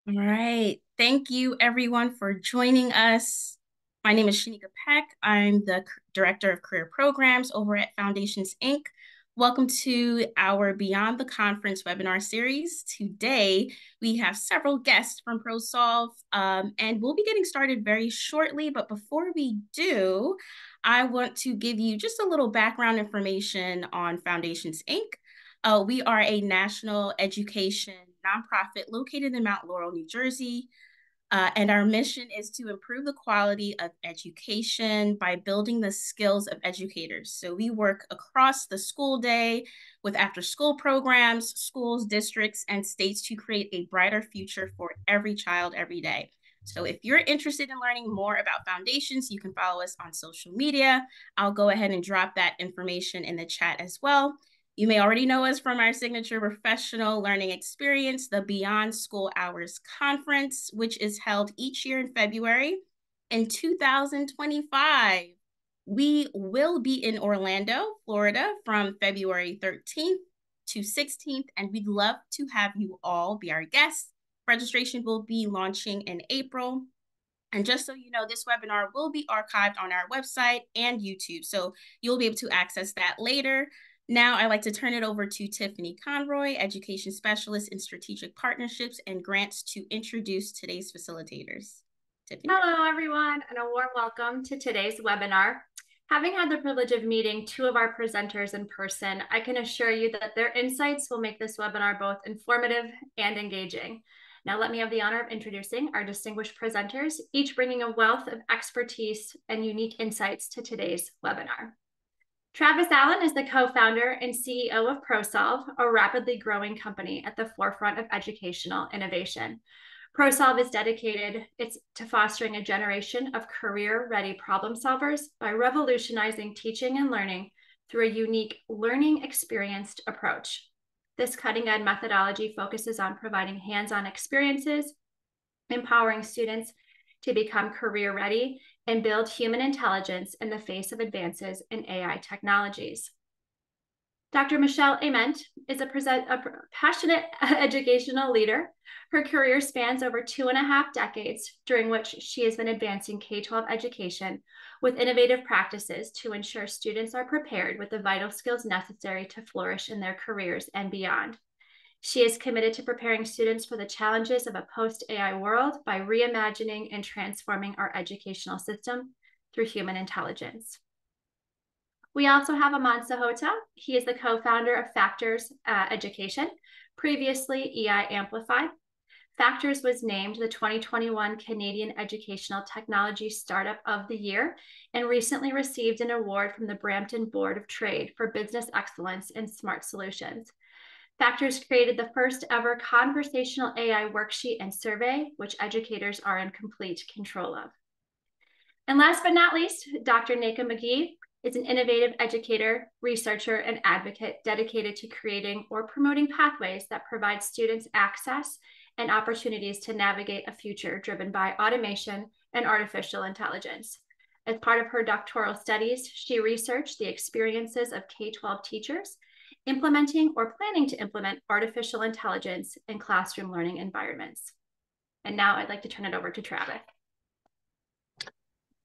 All right. Thank you, everyone, for joining us. My name is Shanika Peck. I'm the Director of Career Programs over at Foundations Inc. Welcome to our Beyond the Conference webinar series. Today, we have several guests from ProSolve, and we'll be getting started very shortly. But before we do, I want to give you just a little background information on Foundations Inc. We are a national education nonprofit located in Mount Laurel, New Jersey. And our mission is to improve the quality of education by building the skills of educators. So we work across the school day with after school programs, schools, districts, and states to create a brighter future for every child every day. So if you're interested in learning more about Foundations, you can follow us on social media. I'll go ahead and drop that information in the chat as well. You may already know us from our signature professional learning experience, the Beyond School Hours Conference, which is held each year in February. In 2025, we will be in Orlando, Florida from February 13th to 16th, and we'd love to have you all be our guests. Registration will be launching in April. And just so you know, this webinar will be archived on our website and YouTube, so you'll be able to access that later. Now I'd like to turn it over to Tiffany Conroy, Education Specialist in Strategic Partnerships and Grants, to introduce today's facilitators. Tiffany? Hello, everyone, and a warm welcome to today's webinar. Having had the privilege of meeting two of our presenters in person, I can assure you that their insights will make this webinar both informative and engaging. Now, let me have the honor of introducing our distinguished presenters, each bringing a wealth of expertise and unique insights to today's webinar. Travis Allen is the co-founder and CEO of ProSolve, a rapidly growing company at the forefront of educational innovation. ProSolve is dedicated to fostering a generation of career-ready problem solvers by revolutionizing teaching and learning through a unique learning experienced approach. This cutting-edge methodology focuses on providing hands-on experiences, empowering students to become career-ready, and build human intelligence in the face of advances in AI technologies. Dr. Michelle Ament is a passionate educational leader. Her career spans over 2.5 decades, during which she has been advancing K-12 education with innovative practices to ensure students are prepared with the vital skills necessary to flourish in their careers and beyond. She is committed to preparing students for the challenges of a post-AI world by reimagining and transforming our educational system through human intelligence. We also have Aman Sahota. He is the co-founder of Factors Education, previously EI Amplify. Factors was named the 2021 Canadian Educational Technology Startup of the Year and recently received an award from the Brampton Board of Trade for Business Excellence in Smart Solutions. Factors created the first ever conversational AI worksheet and survey, which educators are in complete control of. And last but not least, Dr. Nneka McGee is an innovative educator, researcher, and advocate dedicated to creating or promoting pathways that provide students access and opportunities to navigate a future driven by automation and artificial intelligence. As part of her doctoral studies, she researched the experiences of K-12 teachers implementing or planning to implement artificial intelligence in classroom learning environments. And now I'd like to turn it over to Travis.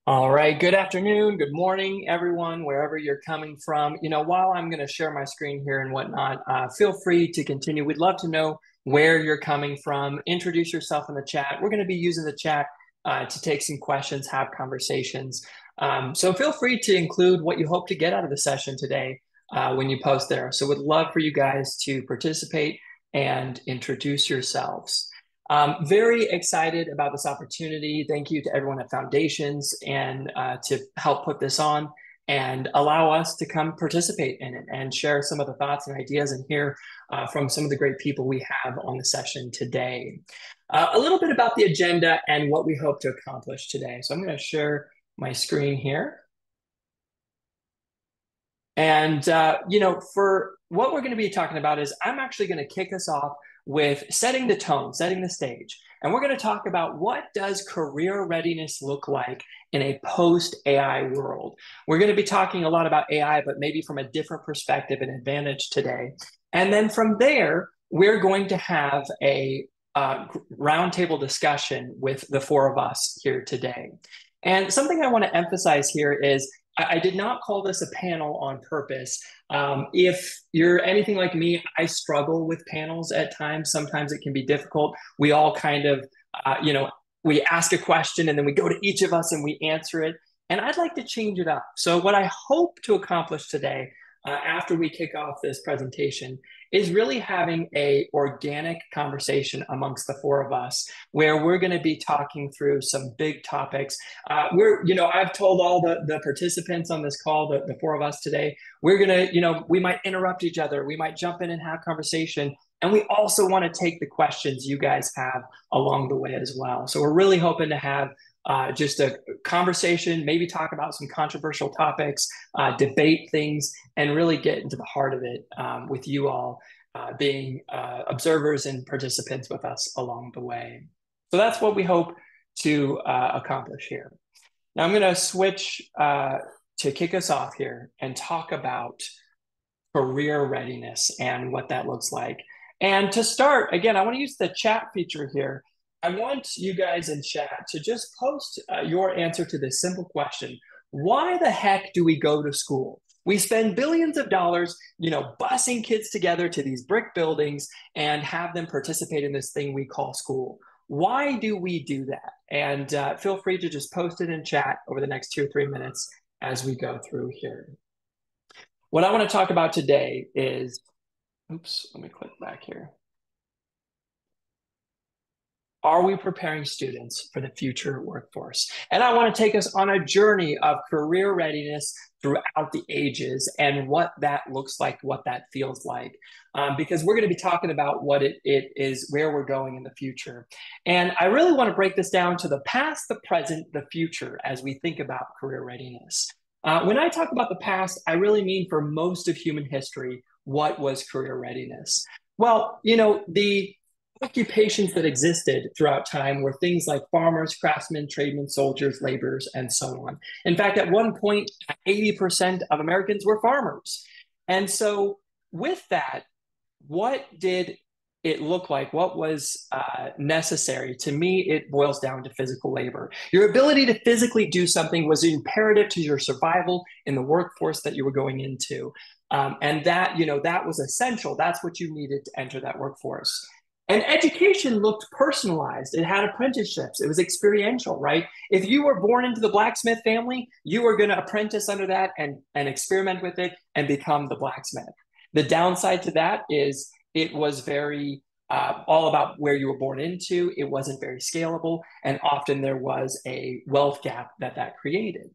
All right, good afternoon, good morning, everyone, wherever you're coming from. While I'm going to share my screen here and whatnot, feel free to continue. We'd love to know where you're coming from. Introduce yourself in the chat. We're going to be using the chat to take some questions, have conversations. So feel free to include what you hope to get out of the session today when you post there. So would love for you guys to participate and introduce yourselves. Very excited about this opportunity. Thank you to everyone at Foundations and to help put this on and allow us to come participate in it and share some of the thoughts and ideas and hear from some of the great people we have on the session today. A little bit about the agenda and what we hope to accomplish today. So I'm going to share my screen here. And, for what we're going to be talking about is I'm actually going to kick us off with setting the tone, setting the stage. And we're going to talk about what does career readiness look like in a post-AI world. We're going to be talking a lot about AI, but maybe from a different perspective and advantage today. And then from there, we're going to have a roundtable discussion with the four of us here today. And something I want to emphasize here is I did not call this a panel on purpose. If you're anything like me, I struggle with panels at times. Sometimes it can be difficult. We all kind of, we ask a question and then we go to each of us and we answer it. And I'd like to change it up. So what I hope to accomplish today, after we kick off this presentation, is really having a organic conversation amongst the four of us, where we're going to be talking through some big topics. I've told all the participants on this call, the four of us today, we're going to, we might interrupt each other. We might jump in and have conversation. And we also want to take the questions you guys have along the way as well. So we're really hoping to have just a conversation, maybe talk about some controversial topics, debate things, and really get into the heart of it with you all being observers and participants with us along the way. So that's what we hope to accomplish here. Now I'm going to switch to kick us off here and talk about career readiness and what that looks like. And to start, again, I want to use the chat feature here. I want you guys in chat to just post your answer to this simple question. Why the heck do we go to school? We spend billions of dollars, busing kids together to these brick buildings and have them participate in this thing we call school. Why do we do that? And feel free to just post it in chat over the next 2 or 3 minutes as we go through here. What I want to talk about today is, let me click back here. Are we preparing students for the future workforce? And I want to take us on a journey of career readiness throughout the ages and what that looks like, what that feels like, because we're going to be talking about what it is, where we're going in the future. And I really want to break this down to the past, the present, the future as we think about career readiness. When I talk about the past, I really mean for most of human history, what was career readiness? Well, the occupations that existed throughout time were things like farmers, craftsmen, tradesmen, soldiers, laborers, and so on. In fact, at one point, 80% of Americans were farmers. And so with that, what did it look like? What was necessary? To me, it boils down to physical labor. Your ability to physically do something was imperative to your survival in the workforce that you were going into. And that, that was essential. That's what you needed to enter that workforce. And education looked personalized. It had apprenticeships. It was experiential, right? If you were born into the blacksmith family, you were going to apprentice under that and experiment with it and become the blacksmith. The downside to that is it was very all about where you were born into. It wasn't very scalable. And often there was a wealth gap that created.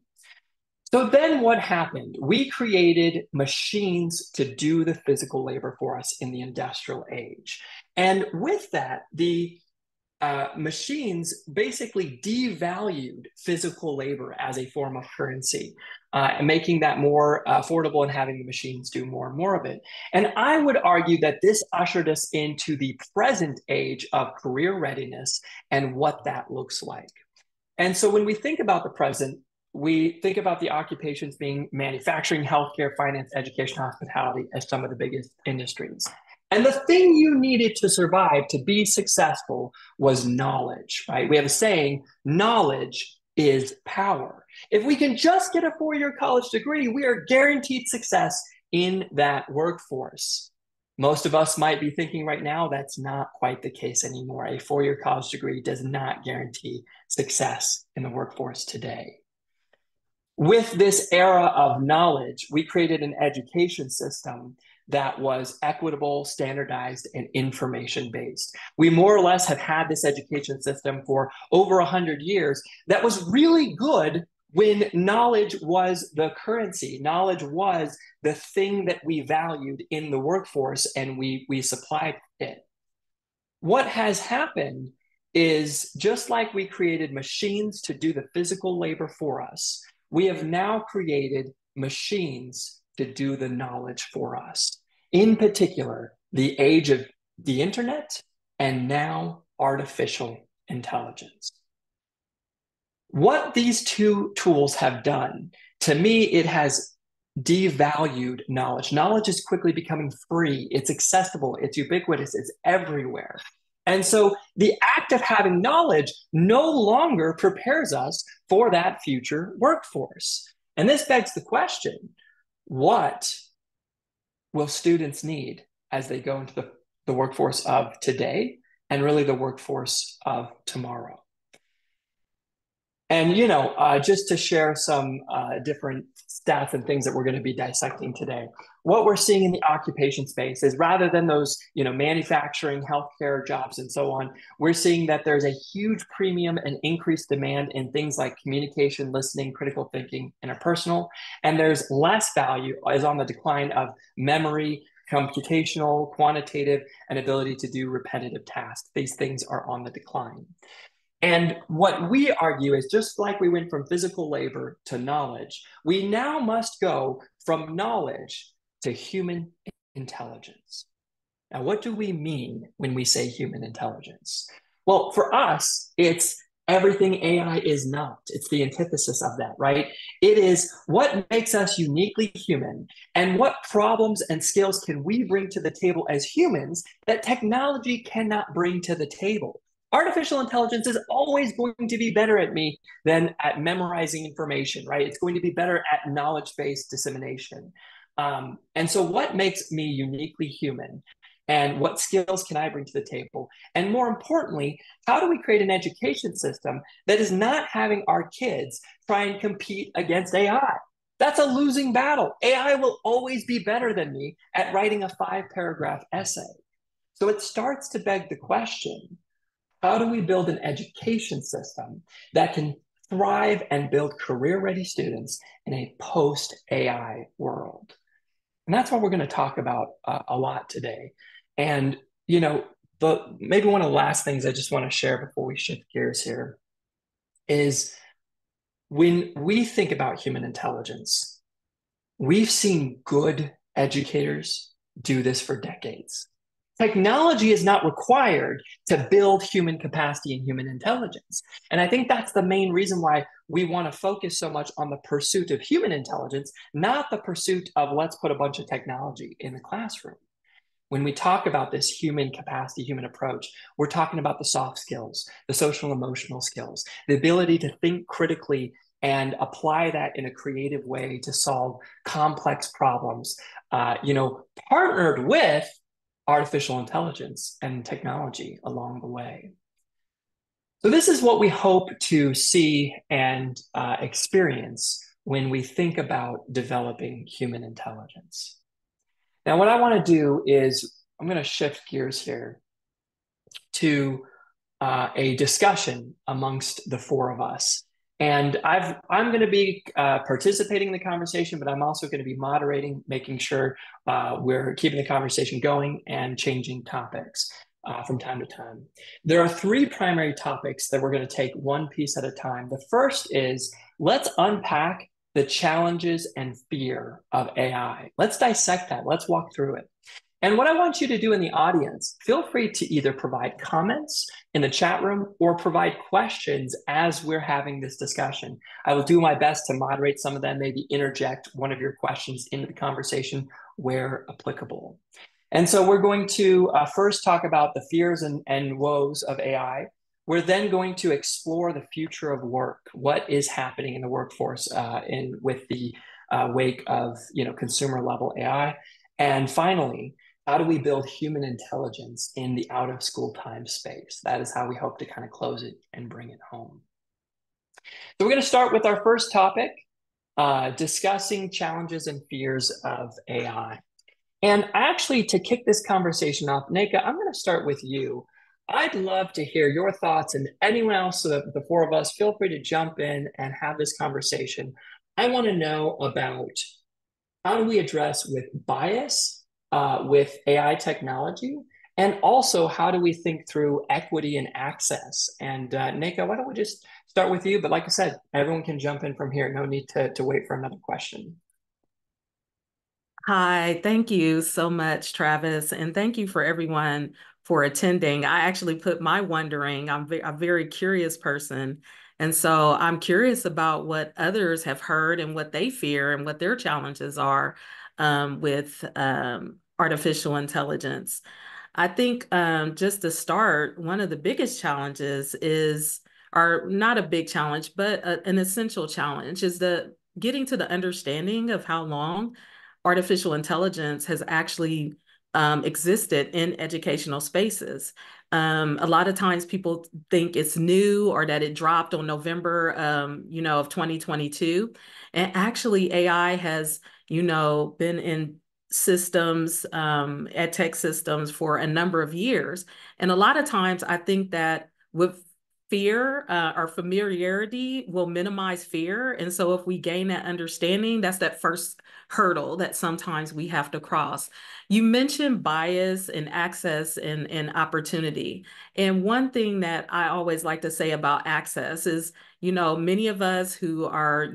So then what happened? We created machines to do the physical labor for us in the industrial age. And with that, the machines basically devalued physical labor as a form of currency, making that more affordable and having the machines do more and more of it. And I would argue that this ushered us into the present age of career readiness and what that looks like. And so when we think about the present, we think about the occupations being manufacturing, healthcare, finance, education, hospitality as some of the biggest industries. And the thing you needed to survive, to be successful, was knowledge, right? We have a saying, knowledge is power. If we can just get a 4-year college degree, we are guaranteed success in that workforce. Most of us might be thinking right now that's not quite the case anymore. A 4-year college degree does not guarantee success in the workforce today. With this era of knowledge, we created an education system that was equitable, standardized, and information-based. We more or less have had this education system for over 100 years that was really good when knowledge was the currency. Knowledge was the thing that we valued in the workforce, and we supplied it. What has happened is, just like we created machines to do the physical labor for us, we have now created machines to do the knowledge for us. In particular, the age of the internet and now artificial intelligence. What these two tools have done, to me, it has devalued knowledge. Knowledge is quickly becoming free. It's accessible. It's ubiquitous. It's everywhere. And so the act of having knowledge no longer prepares us for that future workforce. And this begs the question, what will students need as they go into the workforce of today and really the workforce of tomorrow? And, just to share some different stats and things that we're going to be dissecting today, what we're seeing in the occupation space is rather than those, manufacturing, healthcare jobs and so on, we're seeing that there's a huge premium and increased demand in things like communication, listening, critical thinking, interpersonal. And there's less value is on the decline of memory, computational, quantitative, and ability to do repetitive tasks. These things are on the decline. And what we argue is just like we went from physical labor to knowledge, we now must go from knowledge to human intelligence. Now, what do we mean when we say human intelligence? Well, for us, it's everything AI is not. It's the antithesis of that, right? It is what makes us uniquely human and what problems and skills can we bring to the table as humans that technology cannot bring to the table. Artificial intelligence is always going to be better at me than at memorizing information, right? It's going to be better at knowledge-based dissemination. And so what makes me uniquely human? And what skills can I bring to the table? And more importantly, how do we create an education system that is not having our kids try and compete against AI? That's a losing battle. AI will always be better than me at writing a 5-paragraph essay. So it starts to beg the question, how do we build an education system that can thrive and build career-ready students in a post-AI world? And that's what we're going to talk about a lot today. And, maybe one of the last things I just want to share before we shift gears here is when we think about human intelligence, we've seen good educators do this for decades. Technology is not required to build human capacity and human intelligence. And I think that's the main reason why we want to focus so much on the pursuit of human intelligence, not the pursuit of let's put a bunch of technology in the classroom. When we talk about this human capacity, human approach, we're talking about the soft skills, the social and emotional skills, the ability to think critically and apply that in a creative way to solve complex problems, partnered with artificial intelligence and technology along the way. So this is what we hope to see and experience when we think about developing human intelligence. Now, what I want to do is I'm going to shift gears here to a discussion amongst the four of us. And I'm going to be participating in the conversation, but I'm also going to be moderating, making sure we're keeping the conversation going and changing topics from time to time. There are 3 primary topics that we're going to take one piece at a time. The first is let's unpack the challenges and fear of AI. Let's dissect that. Let's walk through it. And what I want you to do in the audience, feel free to either provide comments in the chat room or provide questions as we're having this discussion. I will do my best to moderate some of them, maybe interject one of your questions into the conversation where applicable. And so we're going to first talk about the fears and woes of AI. We're then going to explore the future of work. What is happening in the workforce with the wake of consumer level AI? And finally, how do we build human intelligence in the out-of-school time space? That is how we hope to kind of close it and bring it home. So we're going to start with our first topic, discussing challenges and fears of AI. And actually, to kick this conversation off, Nneka, I'm going to start with you. I'd love to hear your thoughts, and anyone else, so that the 4 of us, feel free to jump in and have this conversation. I want to know about how do we address with bias with AI technology, and also how do we think through equity and access? And Nneka, why don't we just start with you? But like I said, everyone can jump in from here. No need to wait for another question. Hi, thank you so much, Travis, and thank you for everyone for attending. I actually put my wondering, I'm a very curious person, and so I'm curious about what others have heard and what they fear and what their challenges are with artificial intelligence. I think just to start, one of the biggest challenges is, or not a big challenge, but an essential challenge, is the getting to the understanding of how long artificial intelligence has actually existed in educational spaces. A lot of times people think it's new or that it dropped on November, of 2022. And actually AI has, been in systems, ed tech systems for a number of years. And a lot of times I think that with fear or familiarity will minimize fear. And so if we gain that understanding, that's that first hurdle that sometimes we have to cross. You mentioned bias and access and opportunity. And one thing that I always like to say about access is, many of us who are,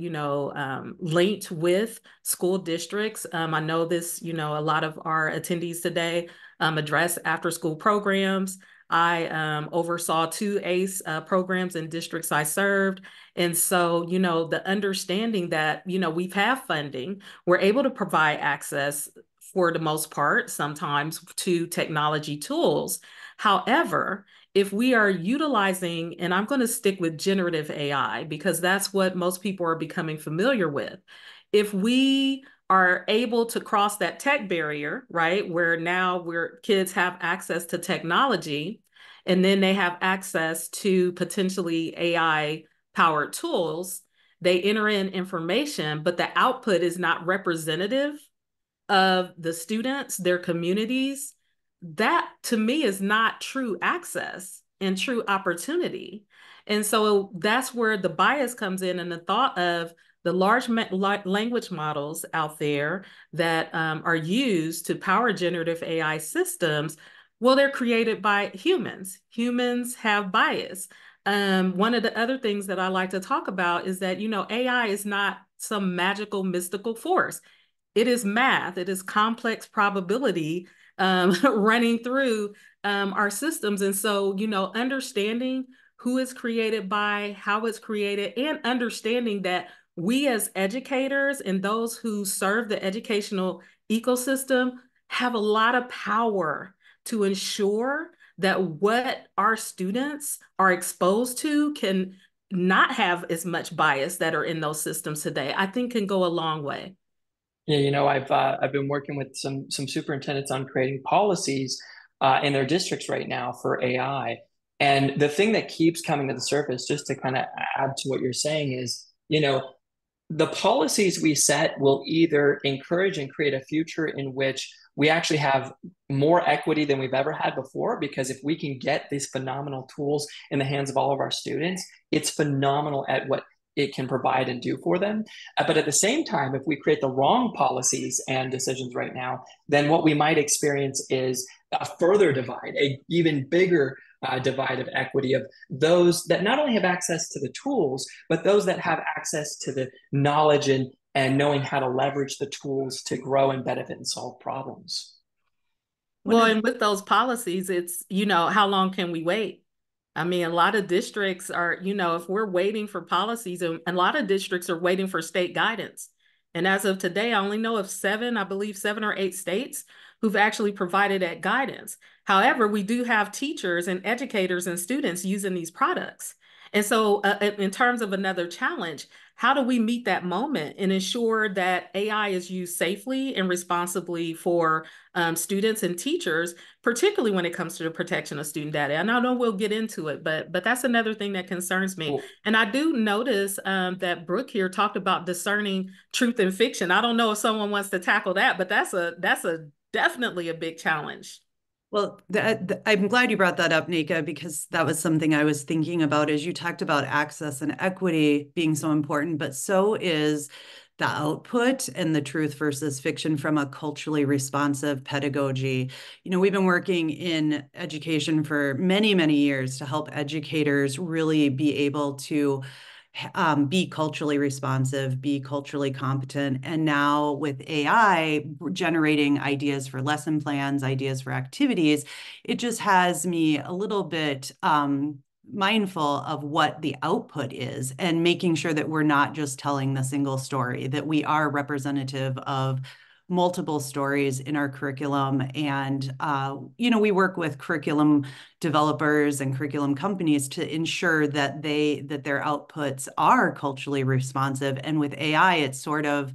linked with school districts, I know this, a lot of our attendees today address after school programs. I oversaw 2 ACE programs in districts I served. And so, the understanding that, we've had funding, we're able to provide access for the most part, sometimes to technology tools. However, if we are utilizing, and I'm going to stick with generative AI because that's what most people are becoming familiar with. If we are able to cross that tech barrier, right, where now kids have access to technology, and then they have access to potentially AI powered tools, they enter in information, but the output is not representative of the students, their communities. That to me is not true access and true opportunity. And so that's where the bias comes in, and the thought of the large language models out there that are used to power generative AI systems. Well, they're created by humans. Humans have bias. One of the other things that I like to talk about is that, AI is not some magical, mystical force. It is math. It is complex probability running through our systems. And so, understanding who is created by, how it's created, and understanding that we as educators and those who serve the educational ecosystem have a lot of power to ensure that what our students are exposed to can not have as much bias that are in those systems today, I think can go a long way. Yeah, I've been working with some superintendents on creating policies in their districts right now for AI. And the thing that keeps coming to the surface, just to kind of add to what you're saying, is, the policies we set will either encourage and create a future in which we actually have more equity than we've ever had before, because if we can get these phenomenal tools in the hands of all of our students, it's phenomenal at what it can provide and do for them. But at the same time, if we create the wrong policies and decisions right now, then what we might experience is a further divide, a even bigger divide of equity of those that not only have access to the tools, but those that have access to the knowledge and knowing how to leverage the tools to grow and benefit and solve problems. Well, and with those policies, it's, how long can we wait? I mean, a lot of districts are, if we're waiting for policies, and a lot of districts are waiting for state guidance. And as of today, I only know of I believe 7 or 8 states who've actually provided that guidance. However, we do have teachers and educators and students using these products. And so in terms of another challenge, how do we meet that moment and ensure that AI is used safely and responsibly for students and teachers, particularly when it comes to the protection of student data? And I know we'll get into it, but that's another thing that concerns me. Cool. And I do notice that Brooke here talked about discerning truth and fiction. I don't know if someone wants to tackle that, but that's definitely a big challenge. Well, I'm glad you brought that up, Nneka, because that was something I was thinking about as you talked about access and equity being so important, but so is the output and the truth versus fiction from a culturally responsive pedagogy. We've been working in education for many, many years to help educators really be able to be culturally responsive, be culturally competent. And now with AI generating ideas for lesson plans, ideas for activities, it just has me a little bit mindful of what the output is and making sure that we're not just telling the single story, that we are representative of multiple stories in our curriculum. And, we work with curriculum developers and curriculum companies to ensure that their outputs are culturally responsive. And with AI, it's sort of,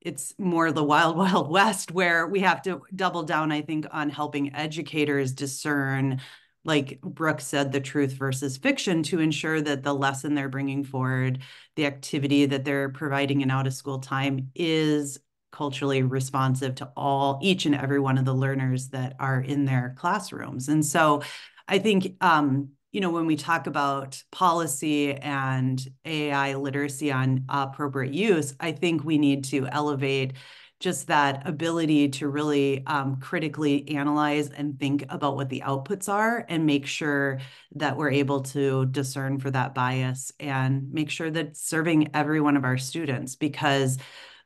it's more the wild, wild west, where we have to double down, I think, on helping educators discern, like Brooke said, the truth versus fiction, to ensure that the lesson they're bringing forward, the activity that they're providing in out of school time, is culturally responsive to each and every one of the learners that are in their classrooms. And so I think, when we talk about policy and AI literacy on appropriate use, I think we need to elevate just that ability to really critically analyze and think about what the outputs are, and make sure that we're able to discern for that bias and make sure that it's serving every one of our students. Because,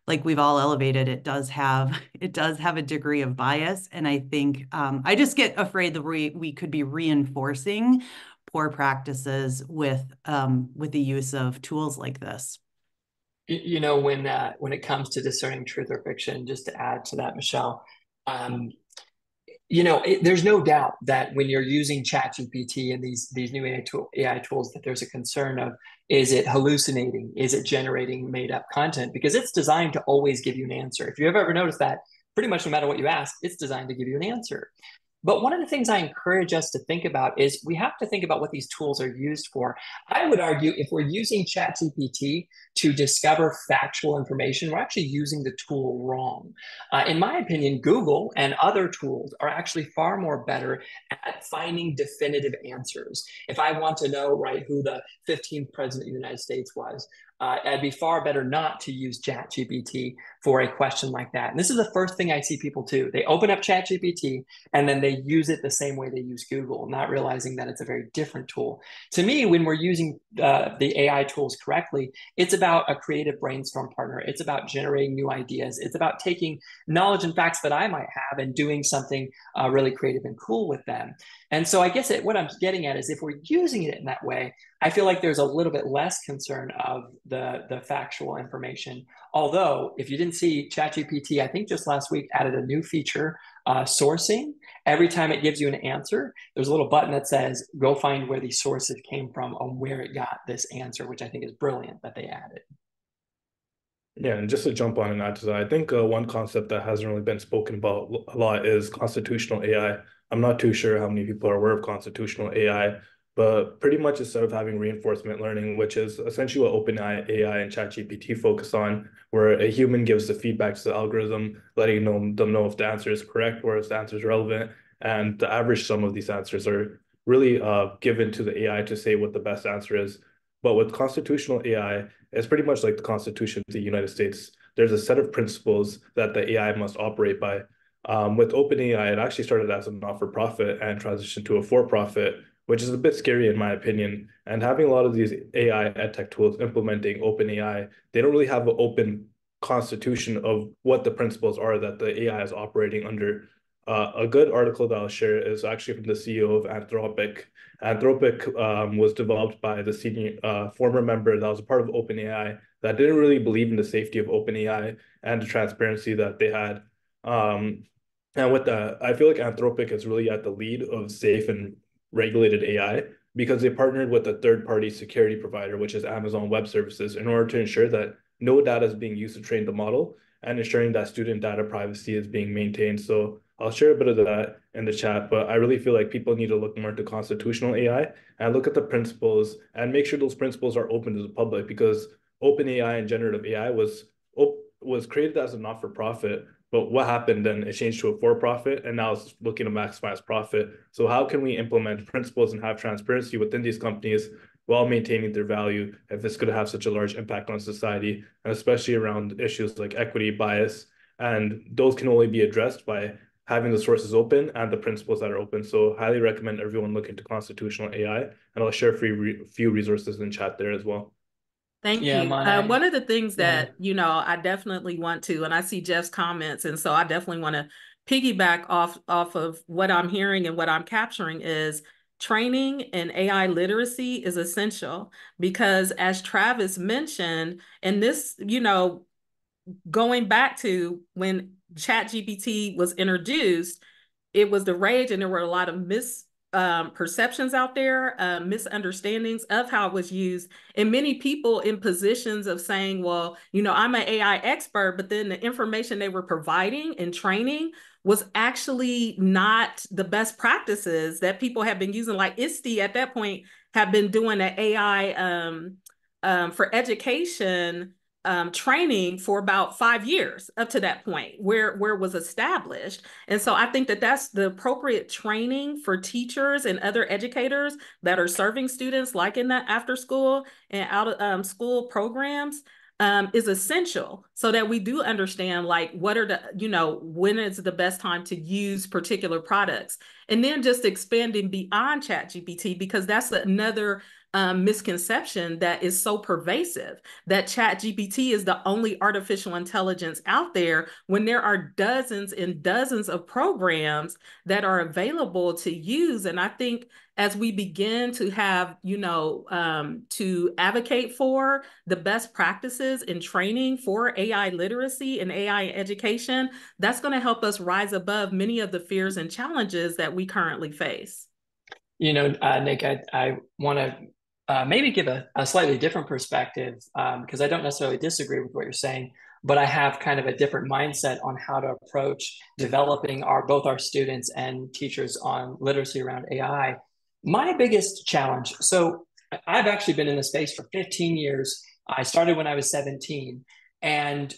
like we've all elevated, it does have a degree of bias. And I think I just get afraid that we could be reinforcing poor practices with the use of tools like this. When it comes to discerning truth or fiction, just to add to that, Michelle, there's no doubt that when you're using ChatGPT and these new AI tools, that there's a concern of, is it hallucinating? Is it generating made up content? Because it's designed to always give you an answer. If you've ever noticed that, pretty much no matter what you ask, it's designed to give you an answer. But one of the things I encourage us to think about is we have to think about what these tools are used for. I would argue if we're using ChatGPT to discover factual information, we're actually using the tool wrong. In my opinion, Google and other tools are actually far more better at finding definitive answers. If I want to know, right, who the 15th president of the United States was, it'd be far better not to use ChatGPT for a question like that. And this is the first thing I see people do. They open up ChatGPT and then they use it the same way they use Google, not realizing that it's a very different tool. To me, when we're using the AI tools correctly, it's about a creative brainstorm partner. It's about generating new ideas. It's about taking knowledge and facts that I might have and doing something really creative and cool with them. And so I guess what I'm getting at is, if we're using it in that way, I feel like there's a little bit less concern of the factual information. Although, if you didn't see, ChatGPT, I think just last week, added a new feature, sourcing. Every time it gives you an answer, there's a little button that says, go find where these sources came from and where it got this answer, which I think is brilliant that they added. Yeah, and just to jump on and add to that, I think one concept that hasn't really been spoken about a lot is constitutional AI. I'm not too sure how many people are aware of constitutional AI, but pretty much instead of having reinforcement learning, which is essentially what OpenAI AI and ChatGPT focus on, where a human gives the feedback to the algorithm, letting them know if the answer is correct or if the answer is relevant. And the average sum of these answers are really given to the AI to say what the best answer is. But with constitutional AI, it's pretty much like the Constitution of the United States. There's a set of principles that the AI must operate by. With OpenAI, it actually started as a not-for-profit and transitioned to a for-profit, which is a bit scary in my opinion. And having a lot of these AI edtech tools implementing OpenAI, they don't really have an open constitution of what the principles are that the AI is operating under. A good article that I'll share is actually from the CEO of Anthropic. Anthropic was developed by the senior former member that was a part of OpenAI that didn't really believe in the safety of OpenAI and the transparency that they had. And with that, I feel like Anthropic is really at the lead of safe and regulated AI because they partnered with a third-party security provider, which is Amazon Web Services, in order to ensure that no data is being used to train the model and ensuring that student data privacy is being maintained. So I'll share a bit of that in the chat, but I really feel like people need to look more into constitutional AI and look at the principles and make sure those principles are open to the public, because OpenAI and generative AI was created as a not-for-profit, but what happened then? It changed to a for-profit, and now it's looking to maximize profit. So how can we implement principles and have transparency within these companies while maintaining their value if it's going to have such a large impact on society, and especially around issues like equity, bias, and those can only be addressed by having the sources open and the principles that are open. So highly recommend everyone look into constitutional AI, and I'll share few resources in chat there as well. Thank you. One of the things that, I definitely want to, and I see Jeff's comments, and so I definitely want to piggyback off of what I'm hearing and what I'm capturing is training in AI literacy is essential, because as Travis mentioned, and this, going back to when ChatGPT was introduced, it was the rage, and there were a lot of perceptions out there, misunderstandings of how it was used, and many people in positions of saying, well, I'm an AI expert, but then the information they were providing and training was actually not the best practices that people have been using. Like ISTE at that point have been doing an AI for education training for about 5 years up to that point where it was established. And so I think that that's the appropriate training for teachers and other educators that are serving students, like in the after school and out of school programs, is essential, so that we do understand, like, what are the, when is the best time to use particular products. And then just expanding beyond ChatGPT, because that's another misconception that is so pervasive, that ChatGPT is the only artificial intelligence out there, when there are dozens and dozens of programs that are available to use. And I think as we begin to have, to advocate for the best practices in training for AI literacy and AI education, that's going to help us rise above many of the fears and challenges that we currently face. Nick, I want to maybe give a slightly different perspective, because I don't necessarily disagree with what you're saying, but I have kind of a different mindset on how to approach developing both our students and teachers on literacy around AI. My biggest challenge, so I've actually been in the space for 15 years. I started when I was 17, and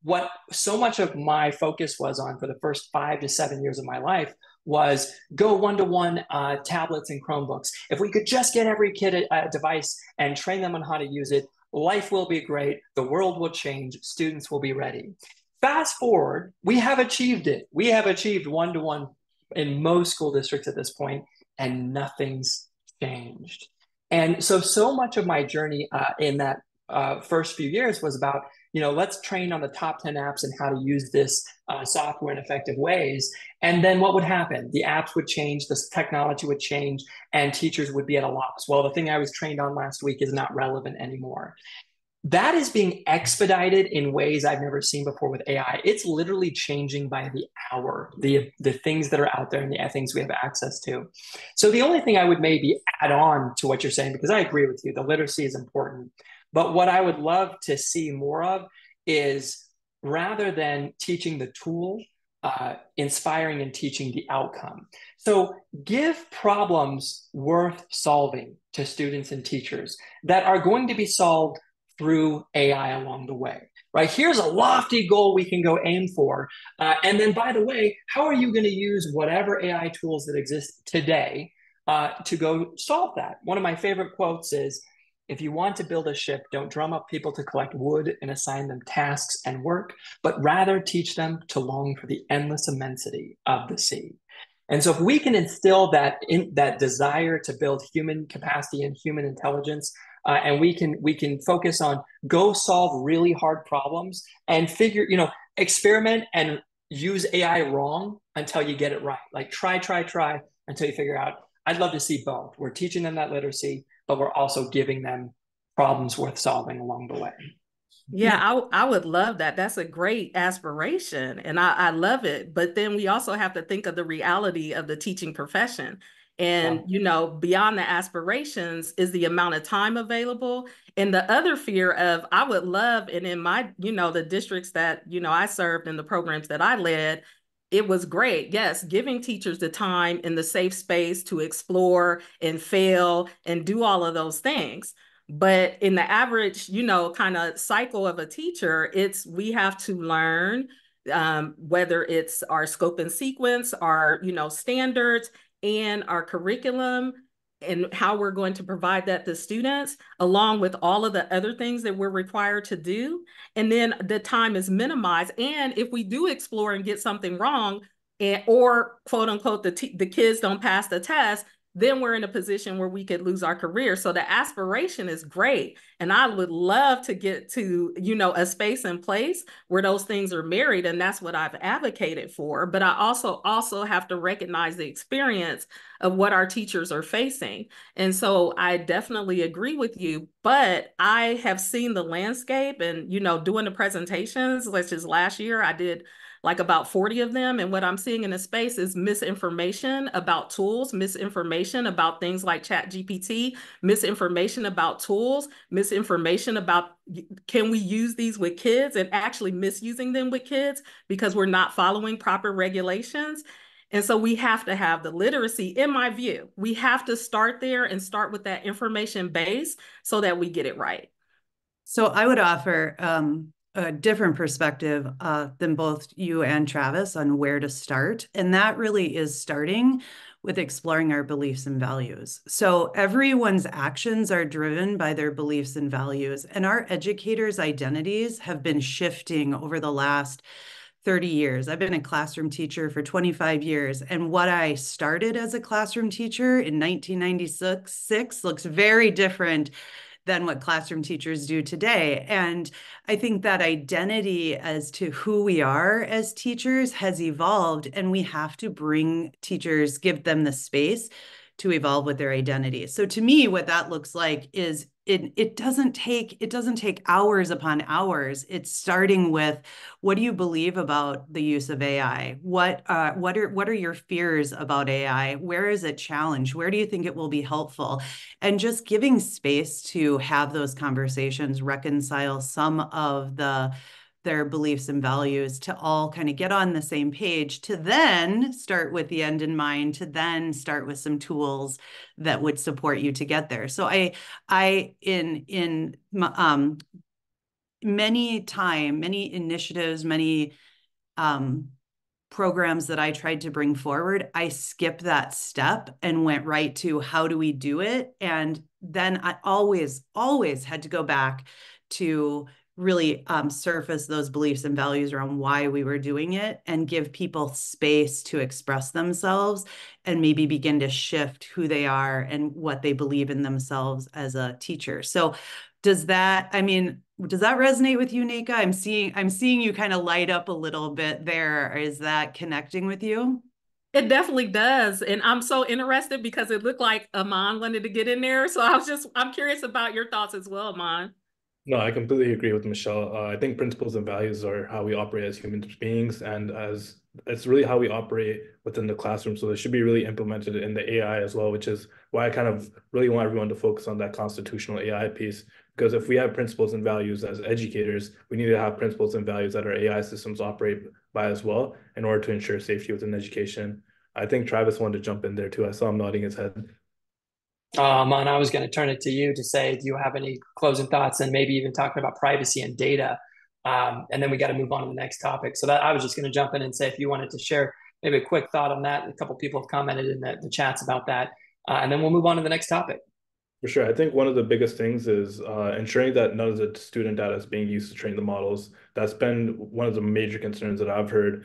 what so much of my focus was on for the first 5 to 7 years of my life was go one-to-one tablets and Chromebooks. If we could just get every kid a device and train them on how to use it, life will be great, the world will change, students will be ready. Fast forward, we have achieved it. We have achieved one-to-one in most school districts at this point, and nothing's changed. And so much of my journey in that first few years was about, let's train on the top 10 apps and how to use this software in effective ways. And then what would happen? The apps would change, the technology would change, and teachers would be at a loss. Well, the thing I was trained on last week is not relevant anymore. That is being expedited in ways I've never seen before with AI. It's literally changing by the hour, the things that are out there and the things we have access to. So the only thing I would maybe add on to what you're saying, because I agree with you, the literacy is important. But what I would love to see more of is, rather than teaching the tool, inspiring and teaching the outcome. So give problems worth solving to students and teachers that are going to be solved through AI along the way, right? Here's a lofty goal we can go aim for. And then, by the way, how are you going to use whatever AI tools that exist today to go solve that? One of my favorite quotes is, if you want to build a ship, don't drum up people to collect wood and assign them tasks and work, but rather teach them to long for the endless immensity of the sea. And so if we can instill that desire to build human capacity and human intelligence, and we can focus on go solve really hard problems and experiment and use AI wrong until you get it right. Like try until you figure out. I'd love to see both. We're teaching them that literacy, but we're also giving them problems worth solving along the way. Yeah, I would love that. That's a great aspiration, and I love it. But then we also have to think of the reality of the teaching profession. And, beyond the aspirations is the amount of time available. And the other fear of, I would love, and in my, the districts that, I served and the programs that I led, it was great. Yes, giving teachers the time and the safe space to explore and fail and do all of those things. But in the average, kind of cycle of a teacher, we have to learn, whether it's our scope and sequence, our, standards, and our curriculum, and how we're going to provide that to students, along with all of the other things that we're required to do. And then the time is minimized. And if we do explore and get something wrong, or quote unquote, the kids don't pass the test, then we're in a position where we could lose our career. So the aspiration is great. And I would love to get to, a space and place where those things are married. And that's what I've advocated for. But I also have to recognize the experience of what our teachers are facing. And so I definitely agree with you, but I have seen the landscape and, doing the presentations, which is last year, I did like about 40 of them. And what I'm seeing in the space is misinformation about tools, misinformation about things like ChatGPT, misinformation about tools, misinformation about can we use these with kids, and actually misusing them with kids because we're not following proper regulations. And so we have to have the literacy, in my view. We have to start there and start with that information base so that we get it right. So I would offer a different perspective than both you and Travis on where to start. And that really is starting with exploring our beliefs and values. So everyone's actions are driven by their beliefs and values. And our educators' identities have been shifting over the last 30 years. I've been a classroom teacher for 25 years. And what I started as a classroom teacher in 1996 looks very different than what classroom teachers do today. And I think that identity as to who we are as teachers has evolved, and we have to bring teachers, give them the space to evolve with their identity. So to me, what that looks like is it doesn't take hours upon hours. It's starting with, what do you believe about the use of AI? What are your fears about AI? Where is it challenged? Where do you think it will be helpful? And just giving space to have those conversations, reconcile some of their beliefs and values, to all kind of get on the same page, to then start with the end in mind, to then start with some tools that would support you to get there. So many initiatives, many programs that I tried to bring forward, I skipped that step and went right to how do we do it? And then I always had to go back to really surface those beliefs and values around why we were doing it, and give people space to express themselves and maybe begin to shift who they are and what they believe in themselves as a teacher. So does that resonate with you, Nneka? I'm seeing you kind of light up a little bit there. Is that connecting with you? It definitely does. And I'm so interested because it looked like Aman wanted to get in there. So I'm curious about your thoughts as well, Aman. No, I completely agree with Michelle. I think principles and values are how we operate as human beings, and as it's really how we operate within the classroom. So they should be really implemented in the AI as well, which is why I kind of really want everyone to focus on that constitutional AI piece. Because if we have principles and values as educators, we need to have principles and values that our AI systems operate by as well, in order to ensure safety within education. I think Travis wanted to jump in there too. I saw him nodding his head. And I was going to turn it to you to say, do you have any closing thoughts, and maybe even talking about privacy and data? And then we got to move on to the next topic. So that I was just going to jump in and say, if you wanted to share maybe a quick thought on that. A couple of people have commented in the chats about that. And then we'll move on to the next topic. For sure. I think one of the biggest things is ensuring that none of the student data is being used to train the models. That's been one of the major concerns that I've heard.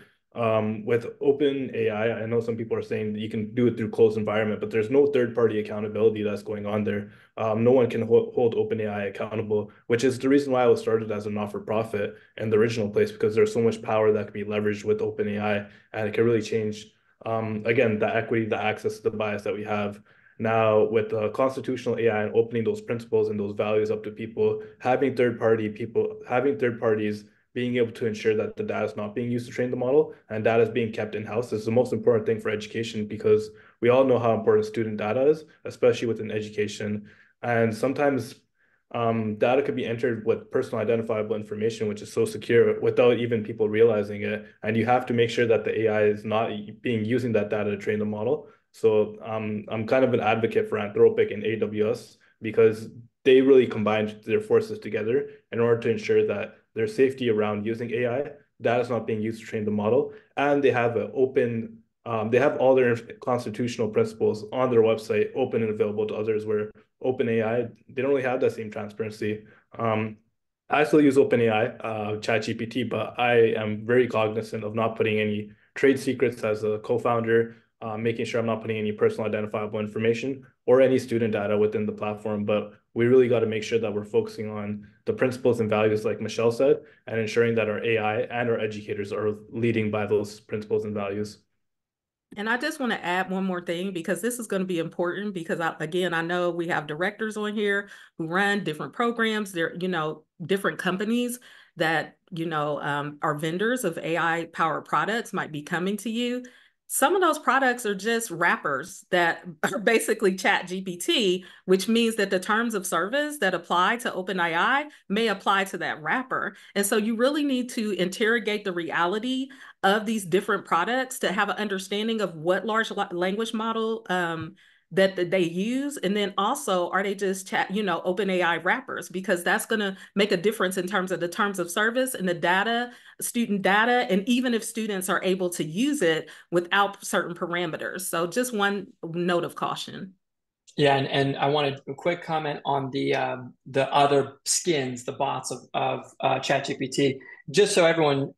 With open AI, I know some people are saying that you can do it through closed environment, but there's no third-party accountability that's going on there. No one can hold OpenAI accountable, which is the reason why I was started as a not-for-profit in the original place, because there's so much power that can be leveraged with OpenAI, and it can really change, again, the equity, the access, the bias that we have. Now, with constitutional AI and opening those principles and those values up to people, having third parties being able to ensure that the data is not being used to train the model and data is being kept in-house is the most important thing for education, because we all know how important student data is, especially within education. And sometimes data could be entered with personal identifiable information, which is so secure without even people realizing it. And you have to make sure that the AI is not using that data to train the model. So I'm kind of an advocate for Anthropic and AWS, because they really combined their forces together in order to ensure that there's safety around using AI, data is not being used to train the model, and they have an open, they have all their constitutional principles on their website, open and available to others, where OpenAI, they don't really have that same transparency. I still use OpenAI, ChatGPT, but I am very cognizant of not putting any trade secrets as a co-founder, making sure I'm not putting any personal identifiable information or any student data within the platform. But we really got to make sure that we're focusing on the principles and values, like Michelle said, and ensuring that our AI and our educators are leading by those principles and values. And I just want to add one more thing, because this is going to be important, because again, I know we have directors on here who run different programs. They're, different companies that, are vendors of AI powered products might be coming to you. Some of those products are just wrappers that are basically Chat GPT, which means that the terms of service that apply to OpenAI may apply to that wrapper. And so you really need to interrogate the reality of these different products to have an understanding of what large language model that they use. And then also, are they just OpenAI wrappers? Because that's going to make a difference in terms of the terms of service and the data, student data, and even if students are able to use it without certain parameters. So just one note of caution. Yeah, and I wanted a quick comment on the other skins, the bots of ChatGPT, just so everyone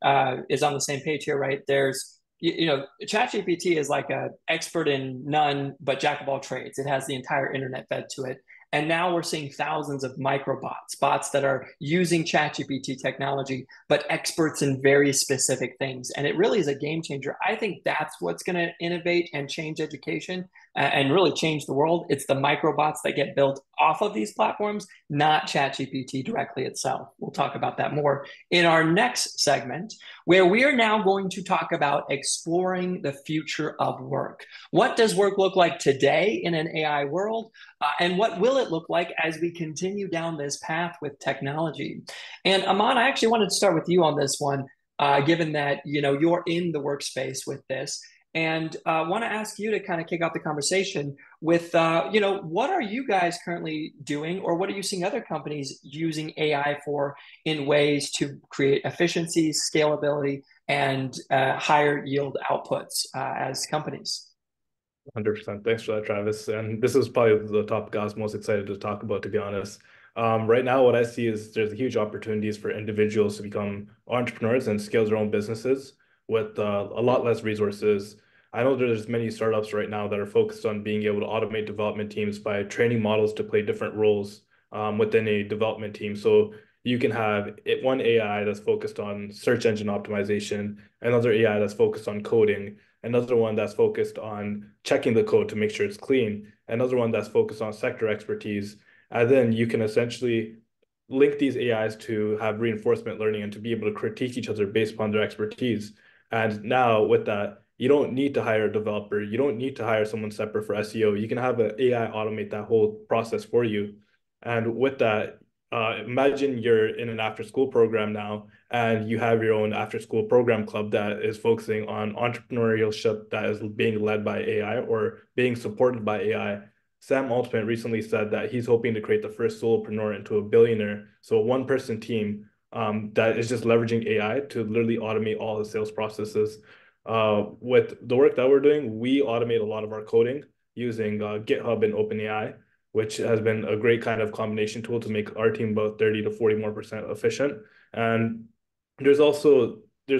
is on the same page here, right? There's ChatGPT is like a expert in none but jack of all trades. It has the entire internet fed to it. And now we're seeing thousands of microbots, bots that are using ChatGPT technology, but experts in very specific things. And it really is a game changer. I think that's what's going to innovate and change education and really change the world. It's the microbots that get built off of these platforms, not ChatGPT directly itself. We'll talk about that more in our next segment, where we are now going to talk about exploring the future of work. What does work look like today in an AI world? And what will it look like as we continue down this path with technology? And Aman, I actually wanted to start with you on this one, given that you're in the workspace with this. And want to ask you to kind of kick off the conversation with, what are you guys currently doing, or what are you seeing other companies using AI for in ways to create efficiencies, scalability, and higher yield outputs as companies? 100%. Thanks for that, Travis. And this is probably the topic I was most excited to talk about, to be honest. Right now, what I see is there's huge opportunities for individuals to become entrepreneurs and scale their own businesses with a lot less resources. I know there's many startups right now that are focused on being able to automate development teams by training models to play different roles within a development team. So you can have one AI that's focused on search engine optimization, another AI that's focused on coding, another one that's focused on checking the code to make sure it's clean, another one that's focused on sector expertise. And then you can essentially link these AIs to have reinforcement learning and to be able to critique each other based upon their expertise. And now with that, you don't need to hire a developer. You don't need to hire someone separate for SEO. You can have an AI automate that whole process for you. And with that, imagine you're in an after-school program now, and you have your own after-school program club that is focusing on entrepreneurship that is being led by AI or being supported by AI. Sam Altman recently said that he's hoping to create the first solopreneur into a billionaire. So a one-person team that is just leveraging AI to literally automate all the sales processes. With the work that we're doing, we automate a lot of our coding using GitHub and OpenAI, which has been a great kind of combination tool to make our team about 30 to 40% more efficient. And there's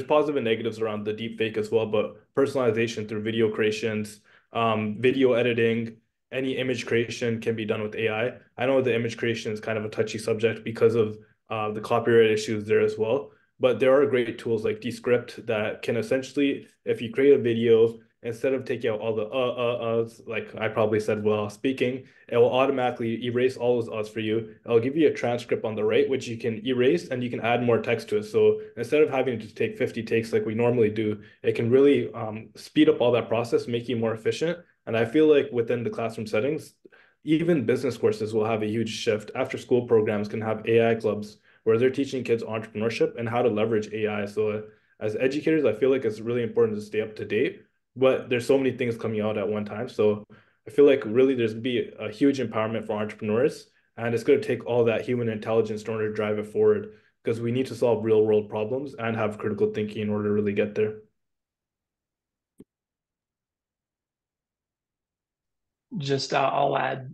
positive and negatives around the deep fake as well, but personalization through video creations, video editing, any image creation can be done with AI. I know the image creation is kind of a touchy subject because of the copyright issues there as well. But there are great tools like Descript that can essentially, if you create a video, instead of taking out all the like I probably said while speaking, it will automatically erase all those uhs for you. It'll give you a transcript on the right, which you can erase and you can add more text to it. So instead of having to take 50 takes like we normally do, it can really speed up all that process, make you more efficient. And I feel like within the classroom settings, even business courses will have a huge shift. After school programs can have AI clubs where they're teaching kids entrepreneurship and how to leverage AI. So as educators, I feel like it's really important to stay up to date, but there's so many things coming out at one time. So I feel like really there's be a huge empowerment for entrepreneurs, and it's going to take all that human intelligence in order to drive it forward, because we need to solve real world problems and have critical thinking in order to really get there. Just I'll add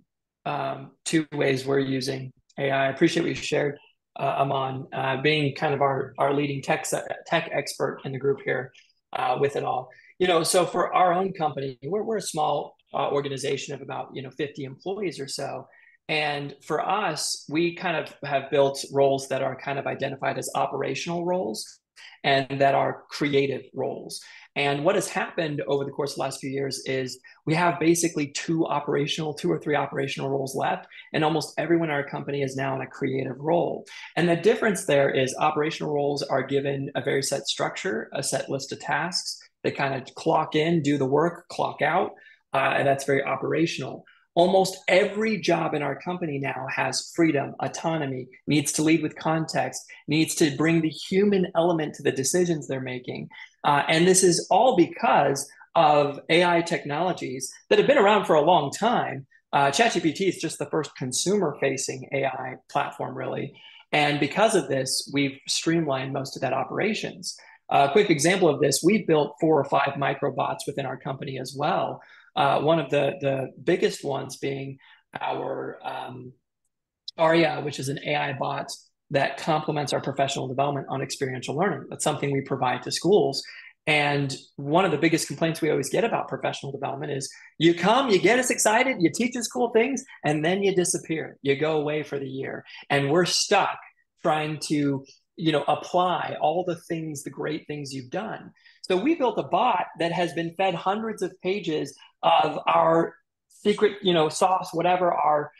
two ways we're using AI. I appreciate what you shared, Aman, being kind of our leading tech expert in the group here with it all. So for our own company, we're a small organization of about 50 employees or so. And for us, we kind of have built roles that are kind of identified as operational roles and that are creative roles. And what has happened over the course of the last few years is we have basically two or three operational roles left, and almost everyone in our company is now in a creative role. And the difference there is operational roles are given a very set structure, a set list of tasks. They kind of clock in, do the work, clock out, and that's very operational. Almost every job in our company now has freedom, autonomy, needs to lead with context, needs to bring the human element to the decisions they're making. And this is all because of AI technologies that have been around for a long time. ChatGPT is just the first consumer-facing AI platform, really. And because of this, we've streamlined most of that operations. A quick example of this, we built 4 or 5 microbots within our company as well. One of the biggest ones being our Aria, which is an AI bot that complements our professional development on experiential learning. That's something we provide to schools. And one of the biggest complaints we always get about professional development is you come, you get us excited, you teach us cool things, and then you disappear. You go away for the year. And we're stuck trying to, apply all the things, the great things you've done. So we built a bot that has been fed hundreds of pages of our secret, sauce, whatever our,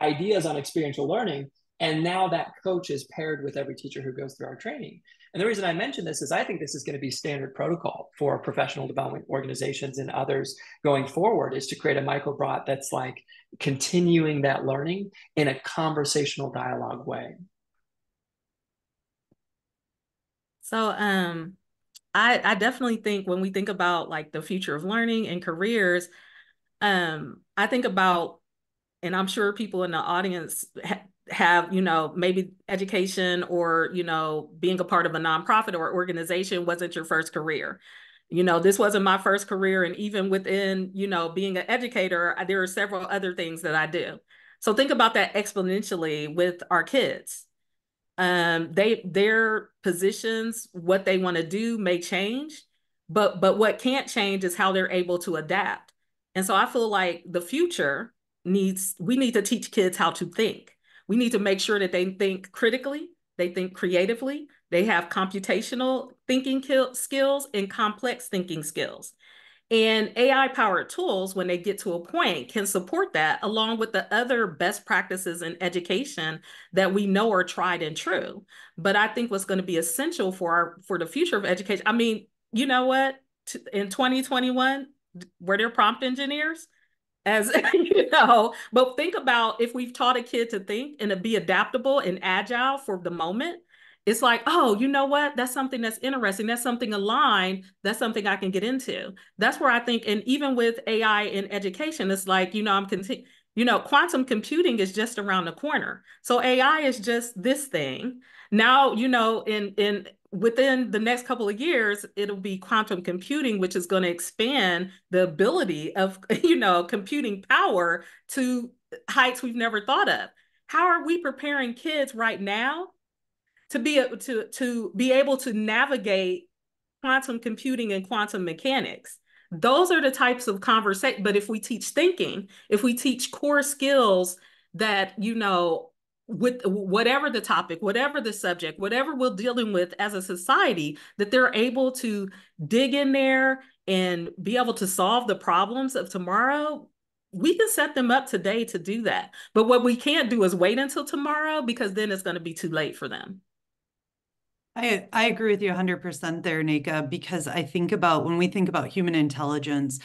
ideas on experiential learning. And now that coach is paired with every teacher who goes through our training. And the reason I mention this is I think this is going to be standard protocol for professional development organizations and others going forward, is to create a microbot that's like continuing that learning in a conversational dialogue way. So I definitely think when we think about like the future of learning and careers, I think about, and I'm sure people in the audience have, maybe education or, being a part of a nonprofit or organization wasn't your first career. This wasn't my first career. And even within, being an educator, there are several other things that I do. So think about that exponentially with our kids. Their positions, what they want to do may change, but what can't change is how they're able to adapt. And so I feel like the future we need to teach kids how to think. We need to make sure that they think critically, they think creatively, they have computational thinking skills and complex thinking skills. And AI-powered tools, when they get to a point, can support that along with the other best practices in education that we know are tried and true. But I think what's going to be essential for the future of education, I mean, you know what? In 2021, were there prompt engineers? As but think about if we've taught a kid to think and to be adaptable and agile for the moment. It's like, oh, you know what? That's something that's interesting. That's something aligned. That's something I can get into. That's where I think, and even with AI in education, it's like, quantum computing is just around the corner. So AI is just this thing. Now, within the next couple of years, it'll be quantum computing, which is going to expand the ability of, computing power to heights we've never thought of. How are we preparing kids right now to be able to navigate quantum computing and quantum mechanics? Those are the types of conversation. But if we teach thinking, if we teach core skills that, with whatever the topic, whatever the subject, whatever we're dealing with as a society, that they're able to dig in there and be able to solve the problems of tomorrow, we can set them up today to do that. But what we can't do is wait until tomorrow, because then it's going to be too late for them. I agree with you 100% there, Nneka, because I think about when we think about human intelligence,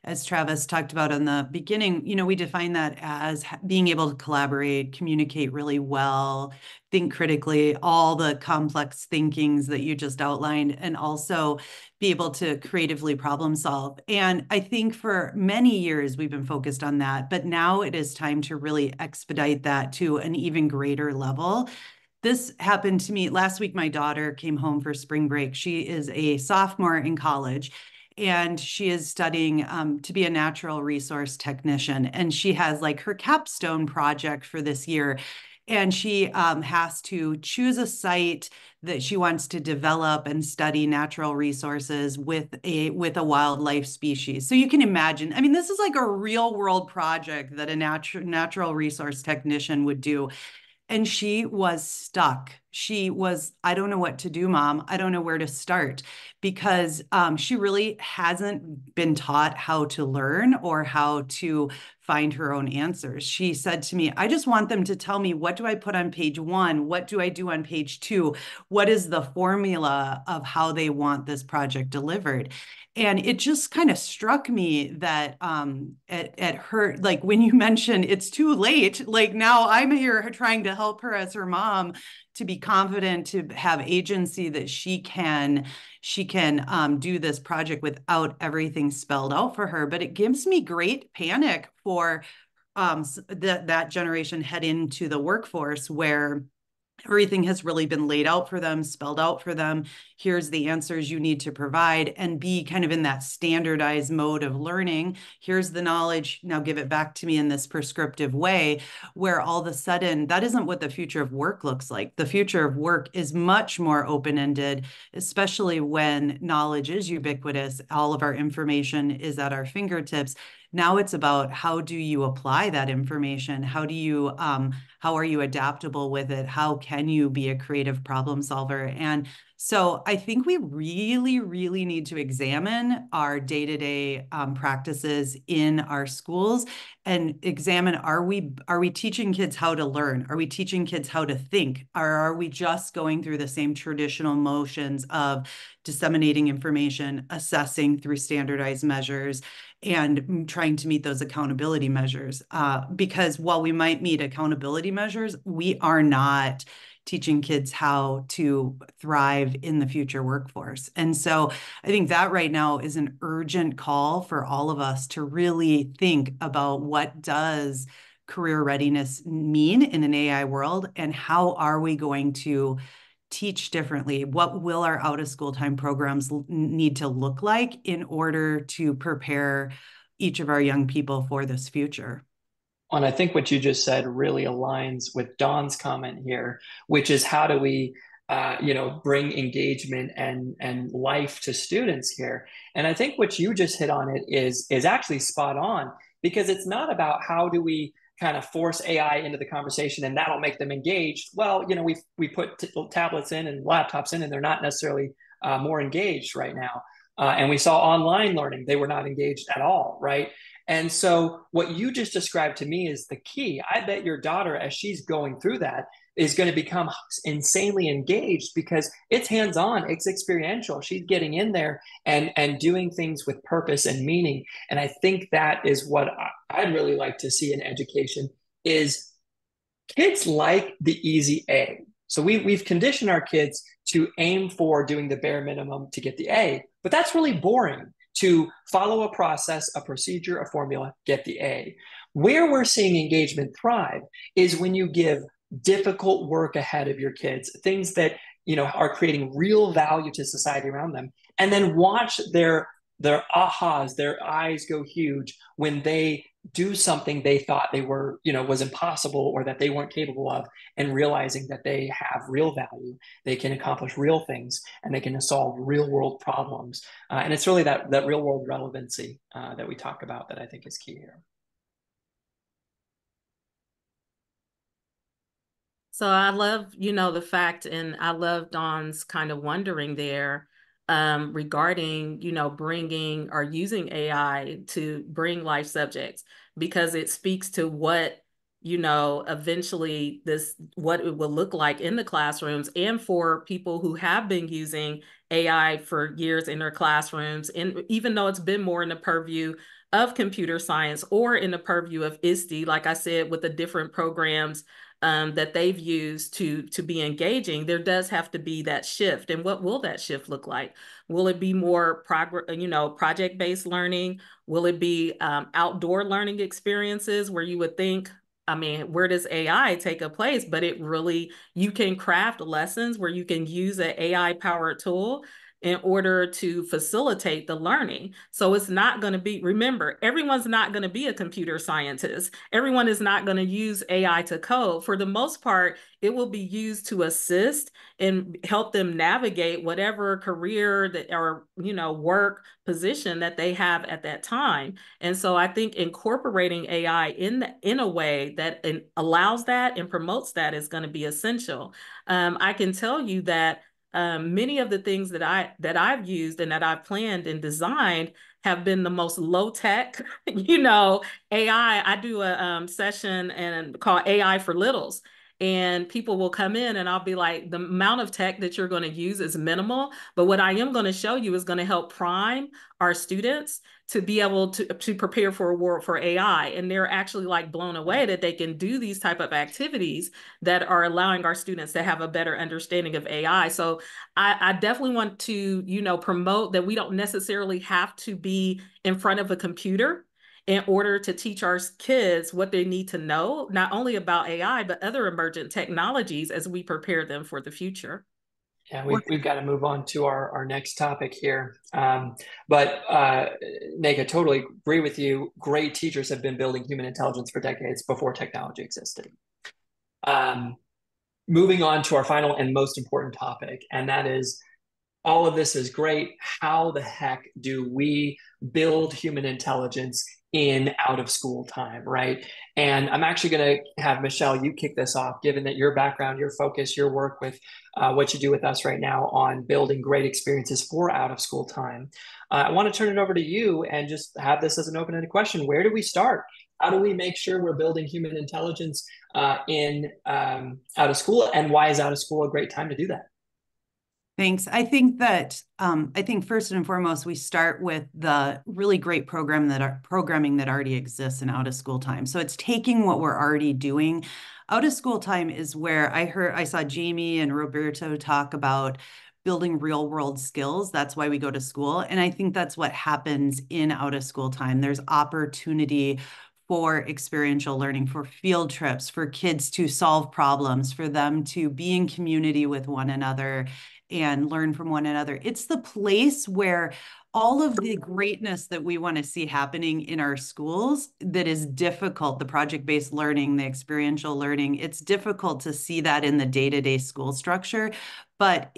as Travis talked about in the beginning, we define that as being able to collaborate, communicate really well, think critically, all the complex thinkings that you just outlined, and also be able to creatively problem solve. And I think for many years we've been focused on that, but now it is time to really expedite that to an even greater level. This happened to me last week. My daughter came home for spring break. She is a sophomore in college, and she is studying to be a natural resource technician. And she has like her capstone project for this year. And she has to choose a site that she wants to develop and study natural resources with a wildlife species. So you can imagine, I mean, this is like a real world project that a natural resource technician would do. And she was stuck. She was, I don't know what to do, Mom. I don't know where to start, because she really hasn't been taught how to learn or how to find her own answers. She said to me, I just want them to tell me, what do I put on page 1? What do I do on page 2? What is the formula of how they want this project delivered? And it just kind of struck me that at her, like when you mentioned it's too late, like now I'm here trying to help her as her mom to be confident, to have agency that she can do this project without everything spelled out for her. But it gives me great panic for that generation head into the workforce, where everything has really been laid out for them, spelled out for them. Here's the answers you need to provide, and be kind of in that standardized mode of learning. Here's the knowledge, now give it back to me in this prescriptive way, where all of a sudden that isn't what the future of work looks like. The future of work is much more open-ended, especially when knowledge is ubiquitous. All of our information is at our fingertips. Now it's about, how do you apply that information? How are you adaptable with it? How can you be a creative problem solver? And so I think we really, really need to examine our day-to-day practices in our schools and examine, are we teaching kids how to learn? Are we teaching kids how to think? Or are we just going through the same traditional motions of disseminating information, assessing through standardized measures, and trying to meet those accountability measures? Because while we might meet accountability measures, we are not teaching kids how to thrive in the future workforce. And so I think that right now is an urgent call for all of us to really think about, what does career readiness mean in an AI world, and how are we going to teach differently? What will our out of school time programs need to look like in order to prepare each of our young people for this future? And I think what you just said really aligns with Dawn's comment here, which is, how do we, bring engagement and life to students here? And I think what you just hit on it is actually spot on, because it's not about how do we kind of force AI into the conversation and that'll make them engaged. Well, we put tablets in and laptops in, and they're not necessarily more engaged right now. And we saw online learning; they were not engaged at all, right? And so what you just described to me is the key. I bet your daughter, as she's going through that, is going to become insanely engaged, because it's hands-on, it's experiential. She's getting in there and doing things with purpose and meaning. And I think that is what I'd really like to see in education, is kids like the easy A. So we've conditioned our kids to aim for doing the bare minimum to get the A, but that's really boring. To follow a process, a procedure, a formula, get the A. Where we're seeing engagement thrive is when you give difficult work ahead of your kids, things that are creating real value to society around them, and then watch their ahas, their eyes go huge when they do something they thought they were, was impossible, or that they weren't capable of, and realizing that they have real value, they can accomplish real things, and they can solve real world problems. And it's really that real world relevancy that we talk about that I think is key here. So I love, the fact, and I love Dawn's kind of wondering there regarding, bringing or using AI to bring life subjects, because it speaks to what, eventually what it will look like in the classrooms, and for people who have been using AI for years in their classrooms. And even though it's been more in the purview of computer science or in the purview of ISTE, like I said, with the different programs that they've used to be engaging, there does have to be that shift. And what will that shift look like? Will it be more project-based learning? Will it be outdoor learning experiences where you would think, where does AI take a place? But you can craft lessons where you can use an AI-powered tool in order to facilitate the learning. So it's not going to be, remember, everyone's not going to be a computer scientist. Everyone is not going to use AI to code. For the most part, it will be used to assist and help them navigate whatever career that or work position that they have at that time. And so I think incorporating AI in a way that allows that and promotes that is going to be essential. I can tell you that many of the things that I've used and that I've planned and designed have been the most low tech, AI. I do a session and called AI for Littles. And people will come in and I'll be like, the amount of tech that you're going to use is minimal. But what I am going to show you is going to help prime our students to be able to prepare for a world for AI. And they're actually like blown away that they can do these type of activities that are allowing our students to have a better understanding of AI. So I definitely want to, promote that we don't necessarily have to be in front of a computer in order to teach our kids what they need to know, not only about AI, but other emergent technologies as we prepare them for the future. Yeah, we've got to move on to our next topic here. But Nneka, totally agree with you. Great teachers have been building human intelligence for decades before technology existed. Moving on to our final and most important topic, and that is, all of this is great. How the heck do we build human intelligence in out of school time, right? And I'm actually going to have Michelle, you kick this off, given that your background, your focus, your work with what you do with us right now on building great experiences for out of school time. I want to turn it over to you and just have this as an open-ended question. Where do we start? How do we make sure we're building human intelligence in out of school? And why is out of school a great time to do that? Thanks. I think that first and foremost, we start with the really great programming that already exists in out of school time. So it's taking what we're already doing. Out of school time is where I saw Jamie and Roberto talk about building real world skills. That's why we go to school. And I think that's what happens in out of school time. There's opportunity for experiential learning, for field trips, for kids to solve problems, for them to be in community with one another and learn from one another. It's the place where all of the greatness that we want to see happening in our schools that is difficult, the project-based learning, the experiential learning, it's difficult to see that in the day-to-day school structure. But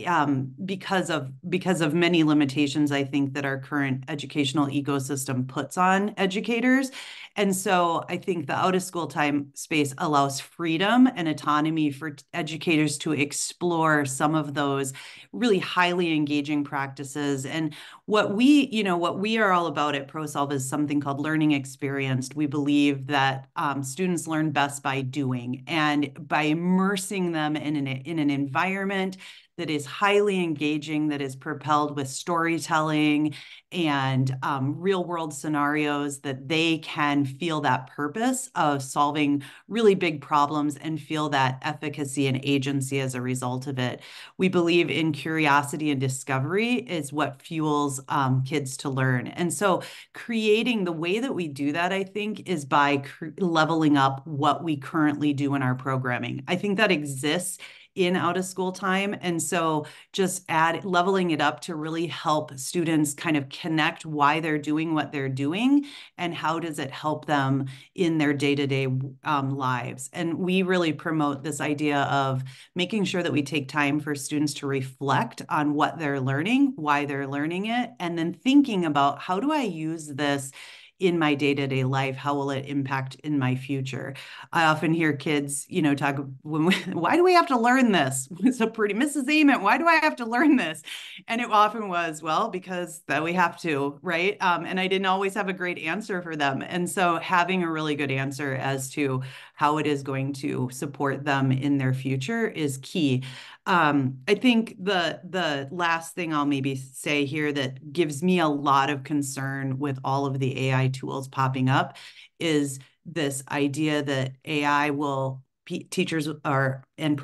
because of many limitations, I think that our current educational ecosystem puts on educators. And so I think the out of school time space allows freedom and autonomy for educators to explore some of those really highly engaging practices. And what we are all about at ProSolve is something called learning experienced. We believe that students learn best by doing and by immersing them in an environment that is highly engaging, that is propelled with storytelling and real world scenarios, that they can feel that purpose of solving really big problems and feel that efficacy and agency as a result of it. We believe in curiosity and discovery is what fuels kids to learn. And so creating the way that we do that, I think, is by leveling up what we currently do in our programming. I think that exists in out of school time. And so just leveling it up to really help students kind of connect why they're doing what they're doing and how does it help them in their day-to-day lives. And we really promote this idea of making sure that we take time for students to reflect on what they're learning, why they're learning it, and then thinking about how do I use this in my day-to-day life? How will it impact in my future? I often hear kids, talk, why do we have to learn this? So pretty, Mrs. Ament, why do I have to learn this? And it often was, well, because that we have to, right? And I didn't always have a great answer for them. And so having a really good answer as to how it is going to support them in their future is key. I think the last thing I'll maybe say here that gives me a lot of concern with all of the AI tools popping up is this idea that AI will teachers are and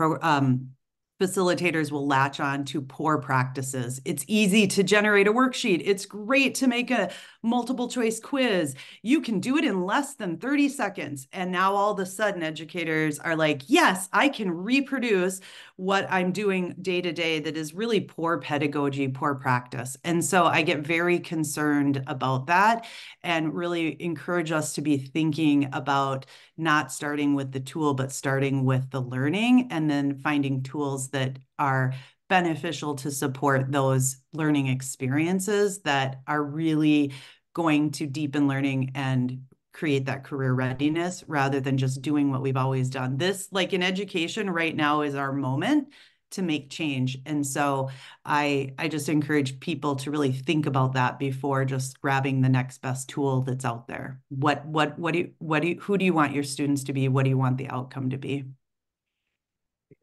facilitators will latch on to poor practices. It's easy to generate a worksheet. It's great to make a multiple choice quiz. You can do it in less than 30 seconds. And now all of a sudden educators are like, yes, I can reproduce what I'm doing day to day that is really poor pedagogy, poor practice. And so I get very concerned about that and really encourage us to be thinking about not starting with the tool, but starting with the learning and then finding tools that are beneficial to support those learning experiences that are really going to deepen learning and create that career readiness rather than just doing what we've always done. This, like in education right now, is our moment to make change. And so I just encourage people to really think about that before just grabbing the next best tool that's out there. Who do you want your students to be? What do you want the outcome to be?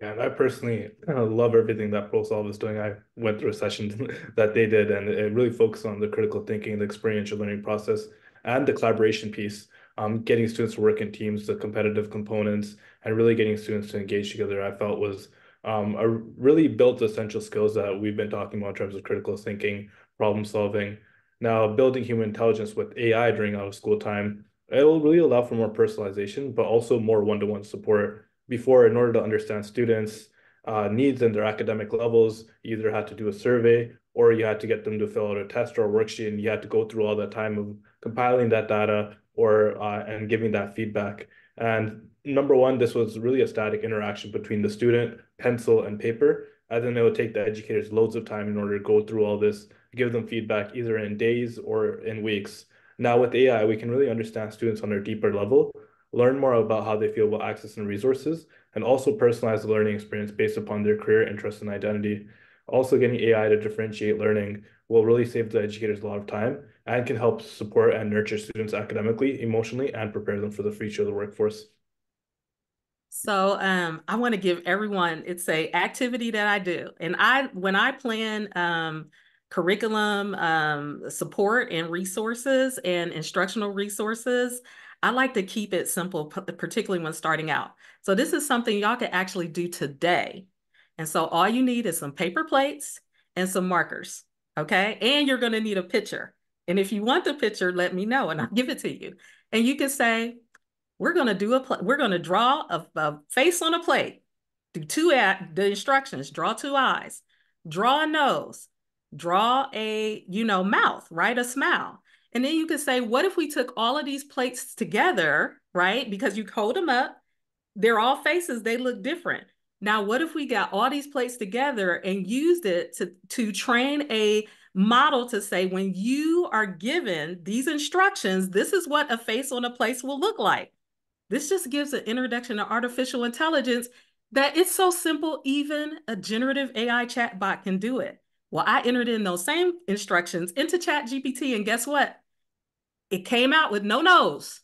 Yeah, and I personally love everything that ProSolve is doing. I went through a session that they did, and it really focused on the critical thinking, the experiential learning process, and the collaboration piece, getting students to work in teams, the competitive components, and really getting students to engage together, I felt was really built essential skills that we've been talking about in terms of critical thinking, problem solving. Now, building human intelligence with AI during out of school time, it will really allow for more personalization, but also more one-to-one support. Before, in order to understand students' needs and their academic levels, you either had to do a survey or you had to get them to fill out a test or a worksheet, and you had to go through all that time of compiling that data or and giving that feedback. And number one, this was really a static interaction between the student, pencil, and paper. And then it would take the educators loads of time in order to go through all this, give them feedback either in days or in weeks. Now with AI, we can really understand students on a deeper level, learn more about how they feel about access and resources, and also personalize the learning experience based upon their career, interests, and identity. Also, getting AI to differentiate learning will really save the educators a lot of time and can help support and nurture students academically, emotionally, and prepare them for the future of the workforce. So I want to give everyone, it's a activity that I do. And when I plan curriculum support and resources and instructional resources, I like to keep it simple, particularly when starting out. So this is something y'all can actually do today. And so all you need is some paper plates and some markers, okay? And you're going to need a picture. And if you want the picture, let me know and I'll give it to you. And you can say, we're going to draw a face on a plate. Do the instructions, draw two eyes, draw a nose, draw a, mouth, right? A smile. And then you could say, what if we took all of these plates together, right? Because you hold them up, they're all faces, they look different. Now, what if we got all these plates together and used it to train a model to say, when you are given these instructions, this is what a face on a plate will look like. This just gives an introduction to artificial intelligence that it's so simple, even a generative AI chatbot can do it. Well, I entered in those same instructions into ChatGPT, and guess what? It came out with no nose.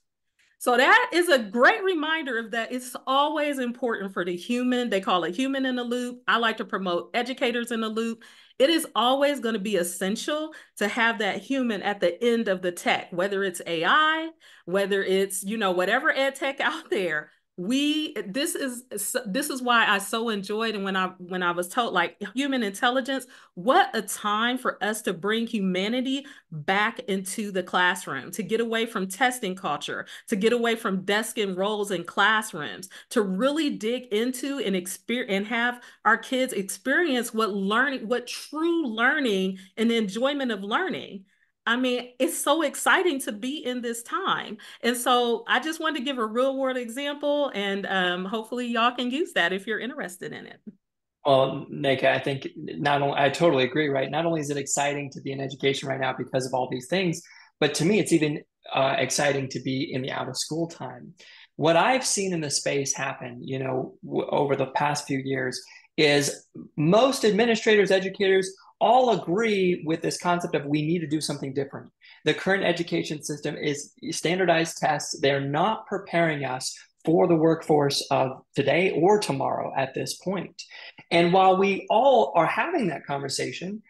So that is a great reminder of that. It's always important for the human. They call it human in the loop. I like to promote educators in the loop. It is always going to be essential to have that human at the end of the tech, whether it's AI, whether it's, whatever ed tech out there. This is why I so enjoyed, and when I was told, like, human intelligence, what a time for us to bring humanity back into the classroom, to get away from testing culture, to get away from desk and roles in classrooms, to really dig into and have our kids experience what true learning and the enjoyment of learning. I mean, it's so exciting to be in this time. And so I just wanted to give a real world example, and hopefully y'all can use that if you're interested in it. Well, Nneka, I think I totally agree, right? Not only is it exciting to be in education right now because of all these things, but to me, it's even exciting to be in the out of school time. What I've seen in the space happen, over the past few years is most administrators, educators all agree with this concept of we need to do something different. The current education system is standardized tests. They're not preparing us for the workforce of today or tomorrow at this point. And while we all are having that conversation,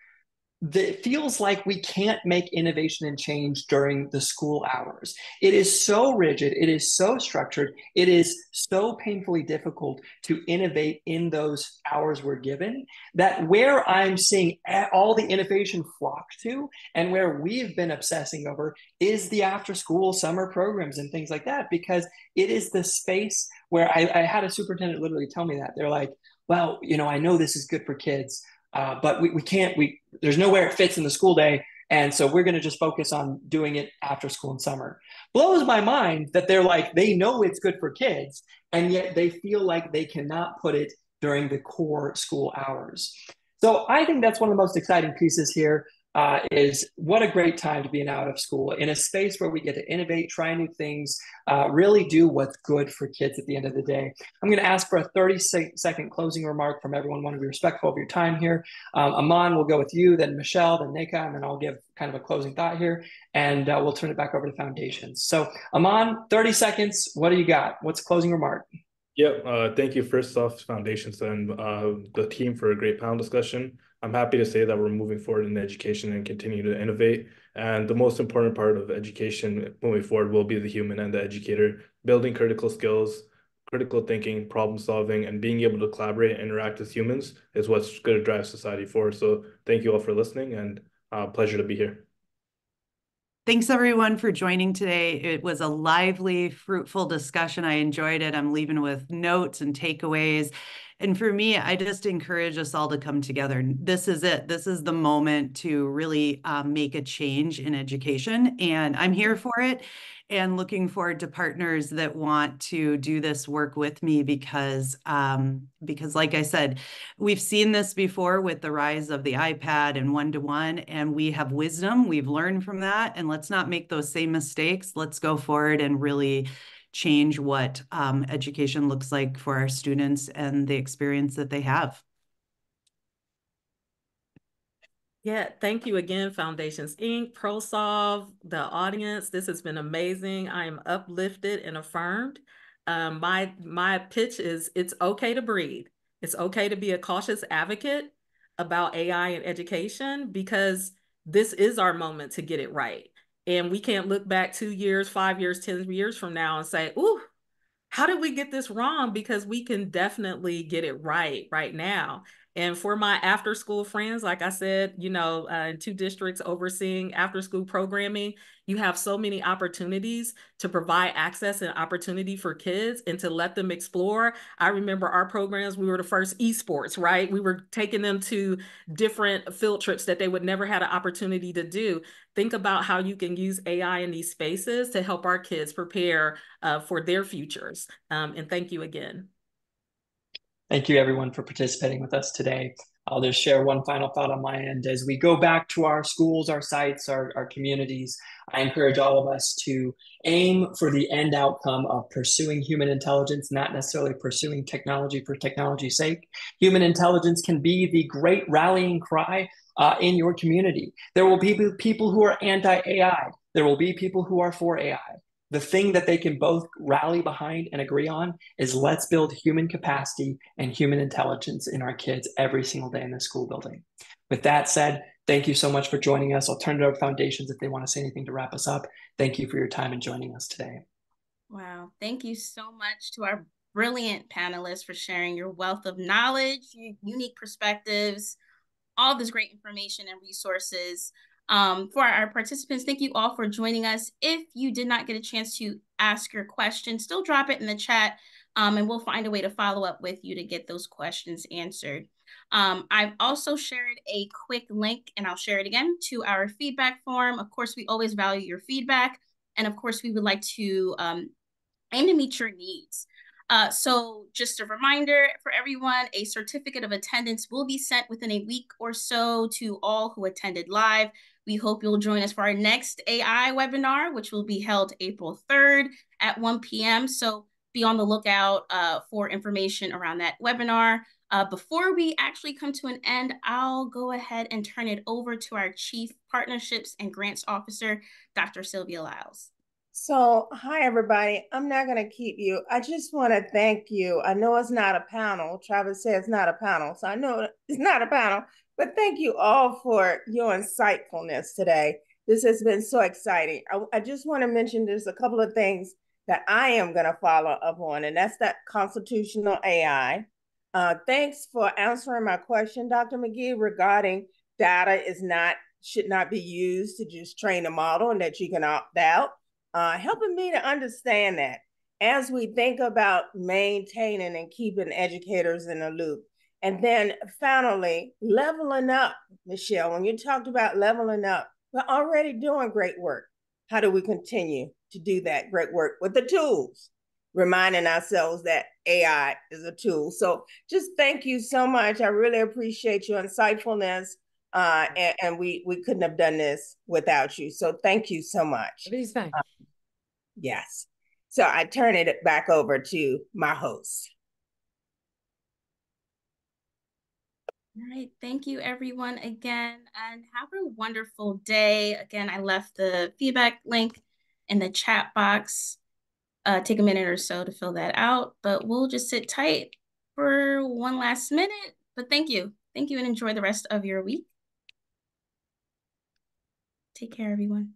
it feels like we can't make innovation and change during the school hours. It is so rigid. It is so structured. It is so painfully difficult to innovate in those hours we're given, that where I'm seeing all the innovation flock to and where we've been obsessing over is the after school summer programs and things like that, because it is the space where I had a superintendent literally tell me that. They're like, well, I know this is good for kids, but we can't, there's nowhere it fits in the school day. And so we're going to just focus on doing it after school and summer. Blows my mind that they're like, they know it's good for kids, and yet they feel like they cannot put it during the core school hours. So I think that's one of the most exciting pieces here. Is what a great time to be out of school in a space where we get to innovate, try new things, really do what's good for kids at the end of the day. I'm going to ask for a 30-second closing remark from everyone. I want to be respectful of your time here. Aman, we'll go with you, then Michelle, then Nneka, and then I'll give kind of a closing thought here, and we'll turn it back over to Foundations. So Aman, 30 seconds. What do you got? What's closing remark? Yeah, thank you first off, Foundations and the team for a great panel discussion. I'm happy to say that we're moving forward in education and continue to innovate. And the most important part of education moving forward will be the human and the educator, building critical skills, critical thinking, problem solving, and being able to collaborate and interact with humans is what's going to drive society forward. So thank you all for listening, and pleasure to be here. Thanks everyone for joining today. It was a lively, fruitful discussion. I enjoyed it. I'm leaving with notes and takeaways. And for me, I just encourage us all to come together. This is it. This is the moment to really make a change in education. And I'm here for it and looking forward to partners that want to do this work with me because like I said, we've seen this before with the rise of the iPad and one-to-one, and we have wisdom. We've learned from that, and let's not make those same mistakes. Let's go forward and really change what education looks like for our students and the experience that they have. Yeah, thank you again, Foundations Inc., ProSolve, the audience. This has been amazing. I am uplifted and affirmed. My pitch is it's okay to breathe. It's okay to be a cautious advocate about AI and education, because this is our moment to get it right. And we can't look back 2 years, 5 years, 10 years from now and say, ooh, how did we get this wrong? Because we can definitely get it right now. And for my after school friends, like I said, in 2 districts overseeing after school programming, you have so many opportunities to provide access and opportunity for kids and to let them explore. I remember our programs, we were the first esports, right? We were taking them to different field trips that they would never had an opportunity to do. Think about how you can use AI in these spaces to help our kids prepare for their futures. And thank you again. Thank you, everyone, for participating with us today. I'll just share one final thought on my end. As we go back to our schools, our sites, our communities, I encourage all of us to aim for the end outcome of pursuing human intelligence, not necessarily pursuing technology for technology's sake. Human intelligence can be the great rallying cry in your community. There will be people who are anti-AI. There will be people who are for AI. The thing that they can both rally behind and agree on is let's build human capacity and human intelligence in our kids every single day in the school building. With that said, thank you so much for joining us. I'll turn it over to Foundations if they want to say anything to wrap us up. Thank you for your time and joining us today. Wow. Thank you so much to our brilliant panelists for sharing your wealth of knowledge, your unique perspectives, all this great information and resources. For our participants, thank you all for joining us. If you did not get a chance to ask your question, still drop it in the chat, and we'll find a way to follow up with you to get those questions answered. I've also shared a quick link, and I'll share it again, to our feedback form. Of course, we always value your feedback, and of course, we would like to aim to meet your needs. So just a reminder for everyone, a certificate of attendance will be sent within a week or so to all who attended live. We hope you'll join us for our next AI webinar, which will be held April 3rd at 1 p.m. So be on the lookout for information around that webinar. Before we actually come to an end, I'll go ahead and turn it over to our Chief Partnerships and Grants Officer, Dr. Sylvia Lyles. So, hi, everybody. I'm not going to keep you. I just want to thank you. I know it's not a panel. Travis said it's not a panel, so I know it's not a panel, but thank you all for your insightfulness today. This has been so exciting. I just want to mention there's a couple of things that I am going to follow up on, and that's that constitutional AI. Thanks for answering my question, Dr. McGee, regarding data should not be used to just train a model and that you can opt out. Helping me to understand that as we think about maintaining and keeping educators in the loop. And then finally, leveling up, Michelle, when you talked about leveling up, we're already doing great work. How do we continue to do that great work with the tools? Reminding ourselves that AI is a tool. So just thank you so much. I really appreciate your insightfulness. And we couldn't have done this without you. So thank you so much. Everything's fine. Yes. So I turn it back over to my host. All right. Thank you, everyone, again, and have a wonderful day. Again, I left the feedback link in the chat box. Take a minute or so to fill that out, but we'll just sit tight for one last minute. But thank you. Thank you, and enjoy the rest of your week. Take care, everyone.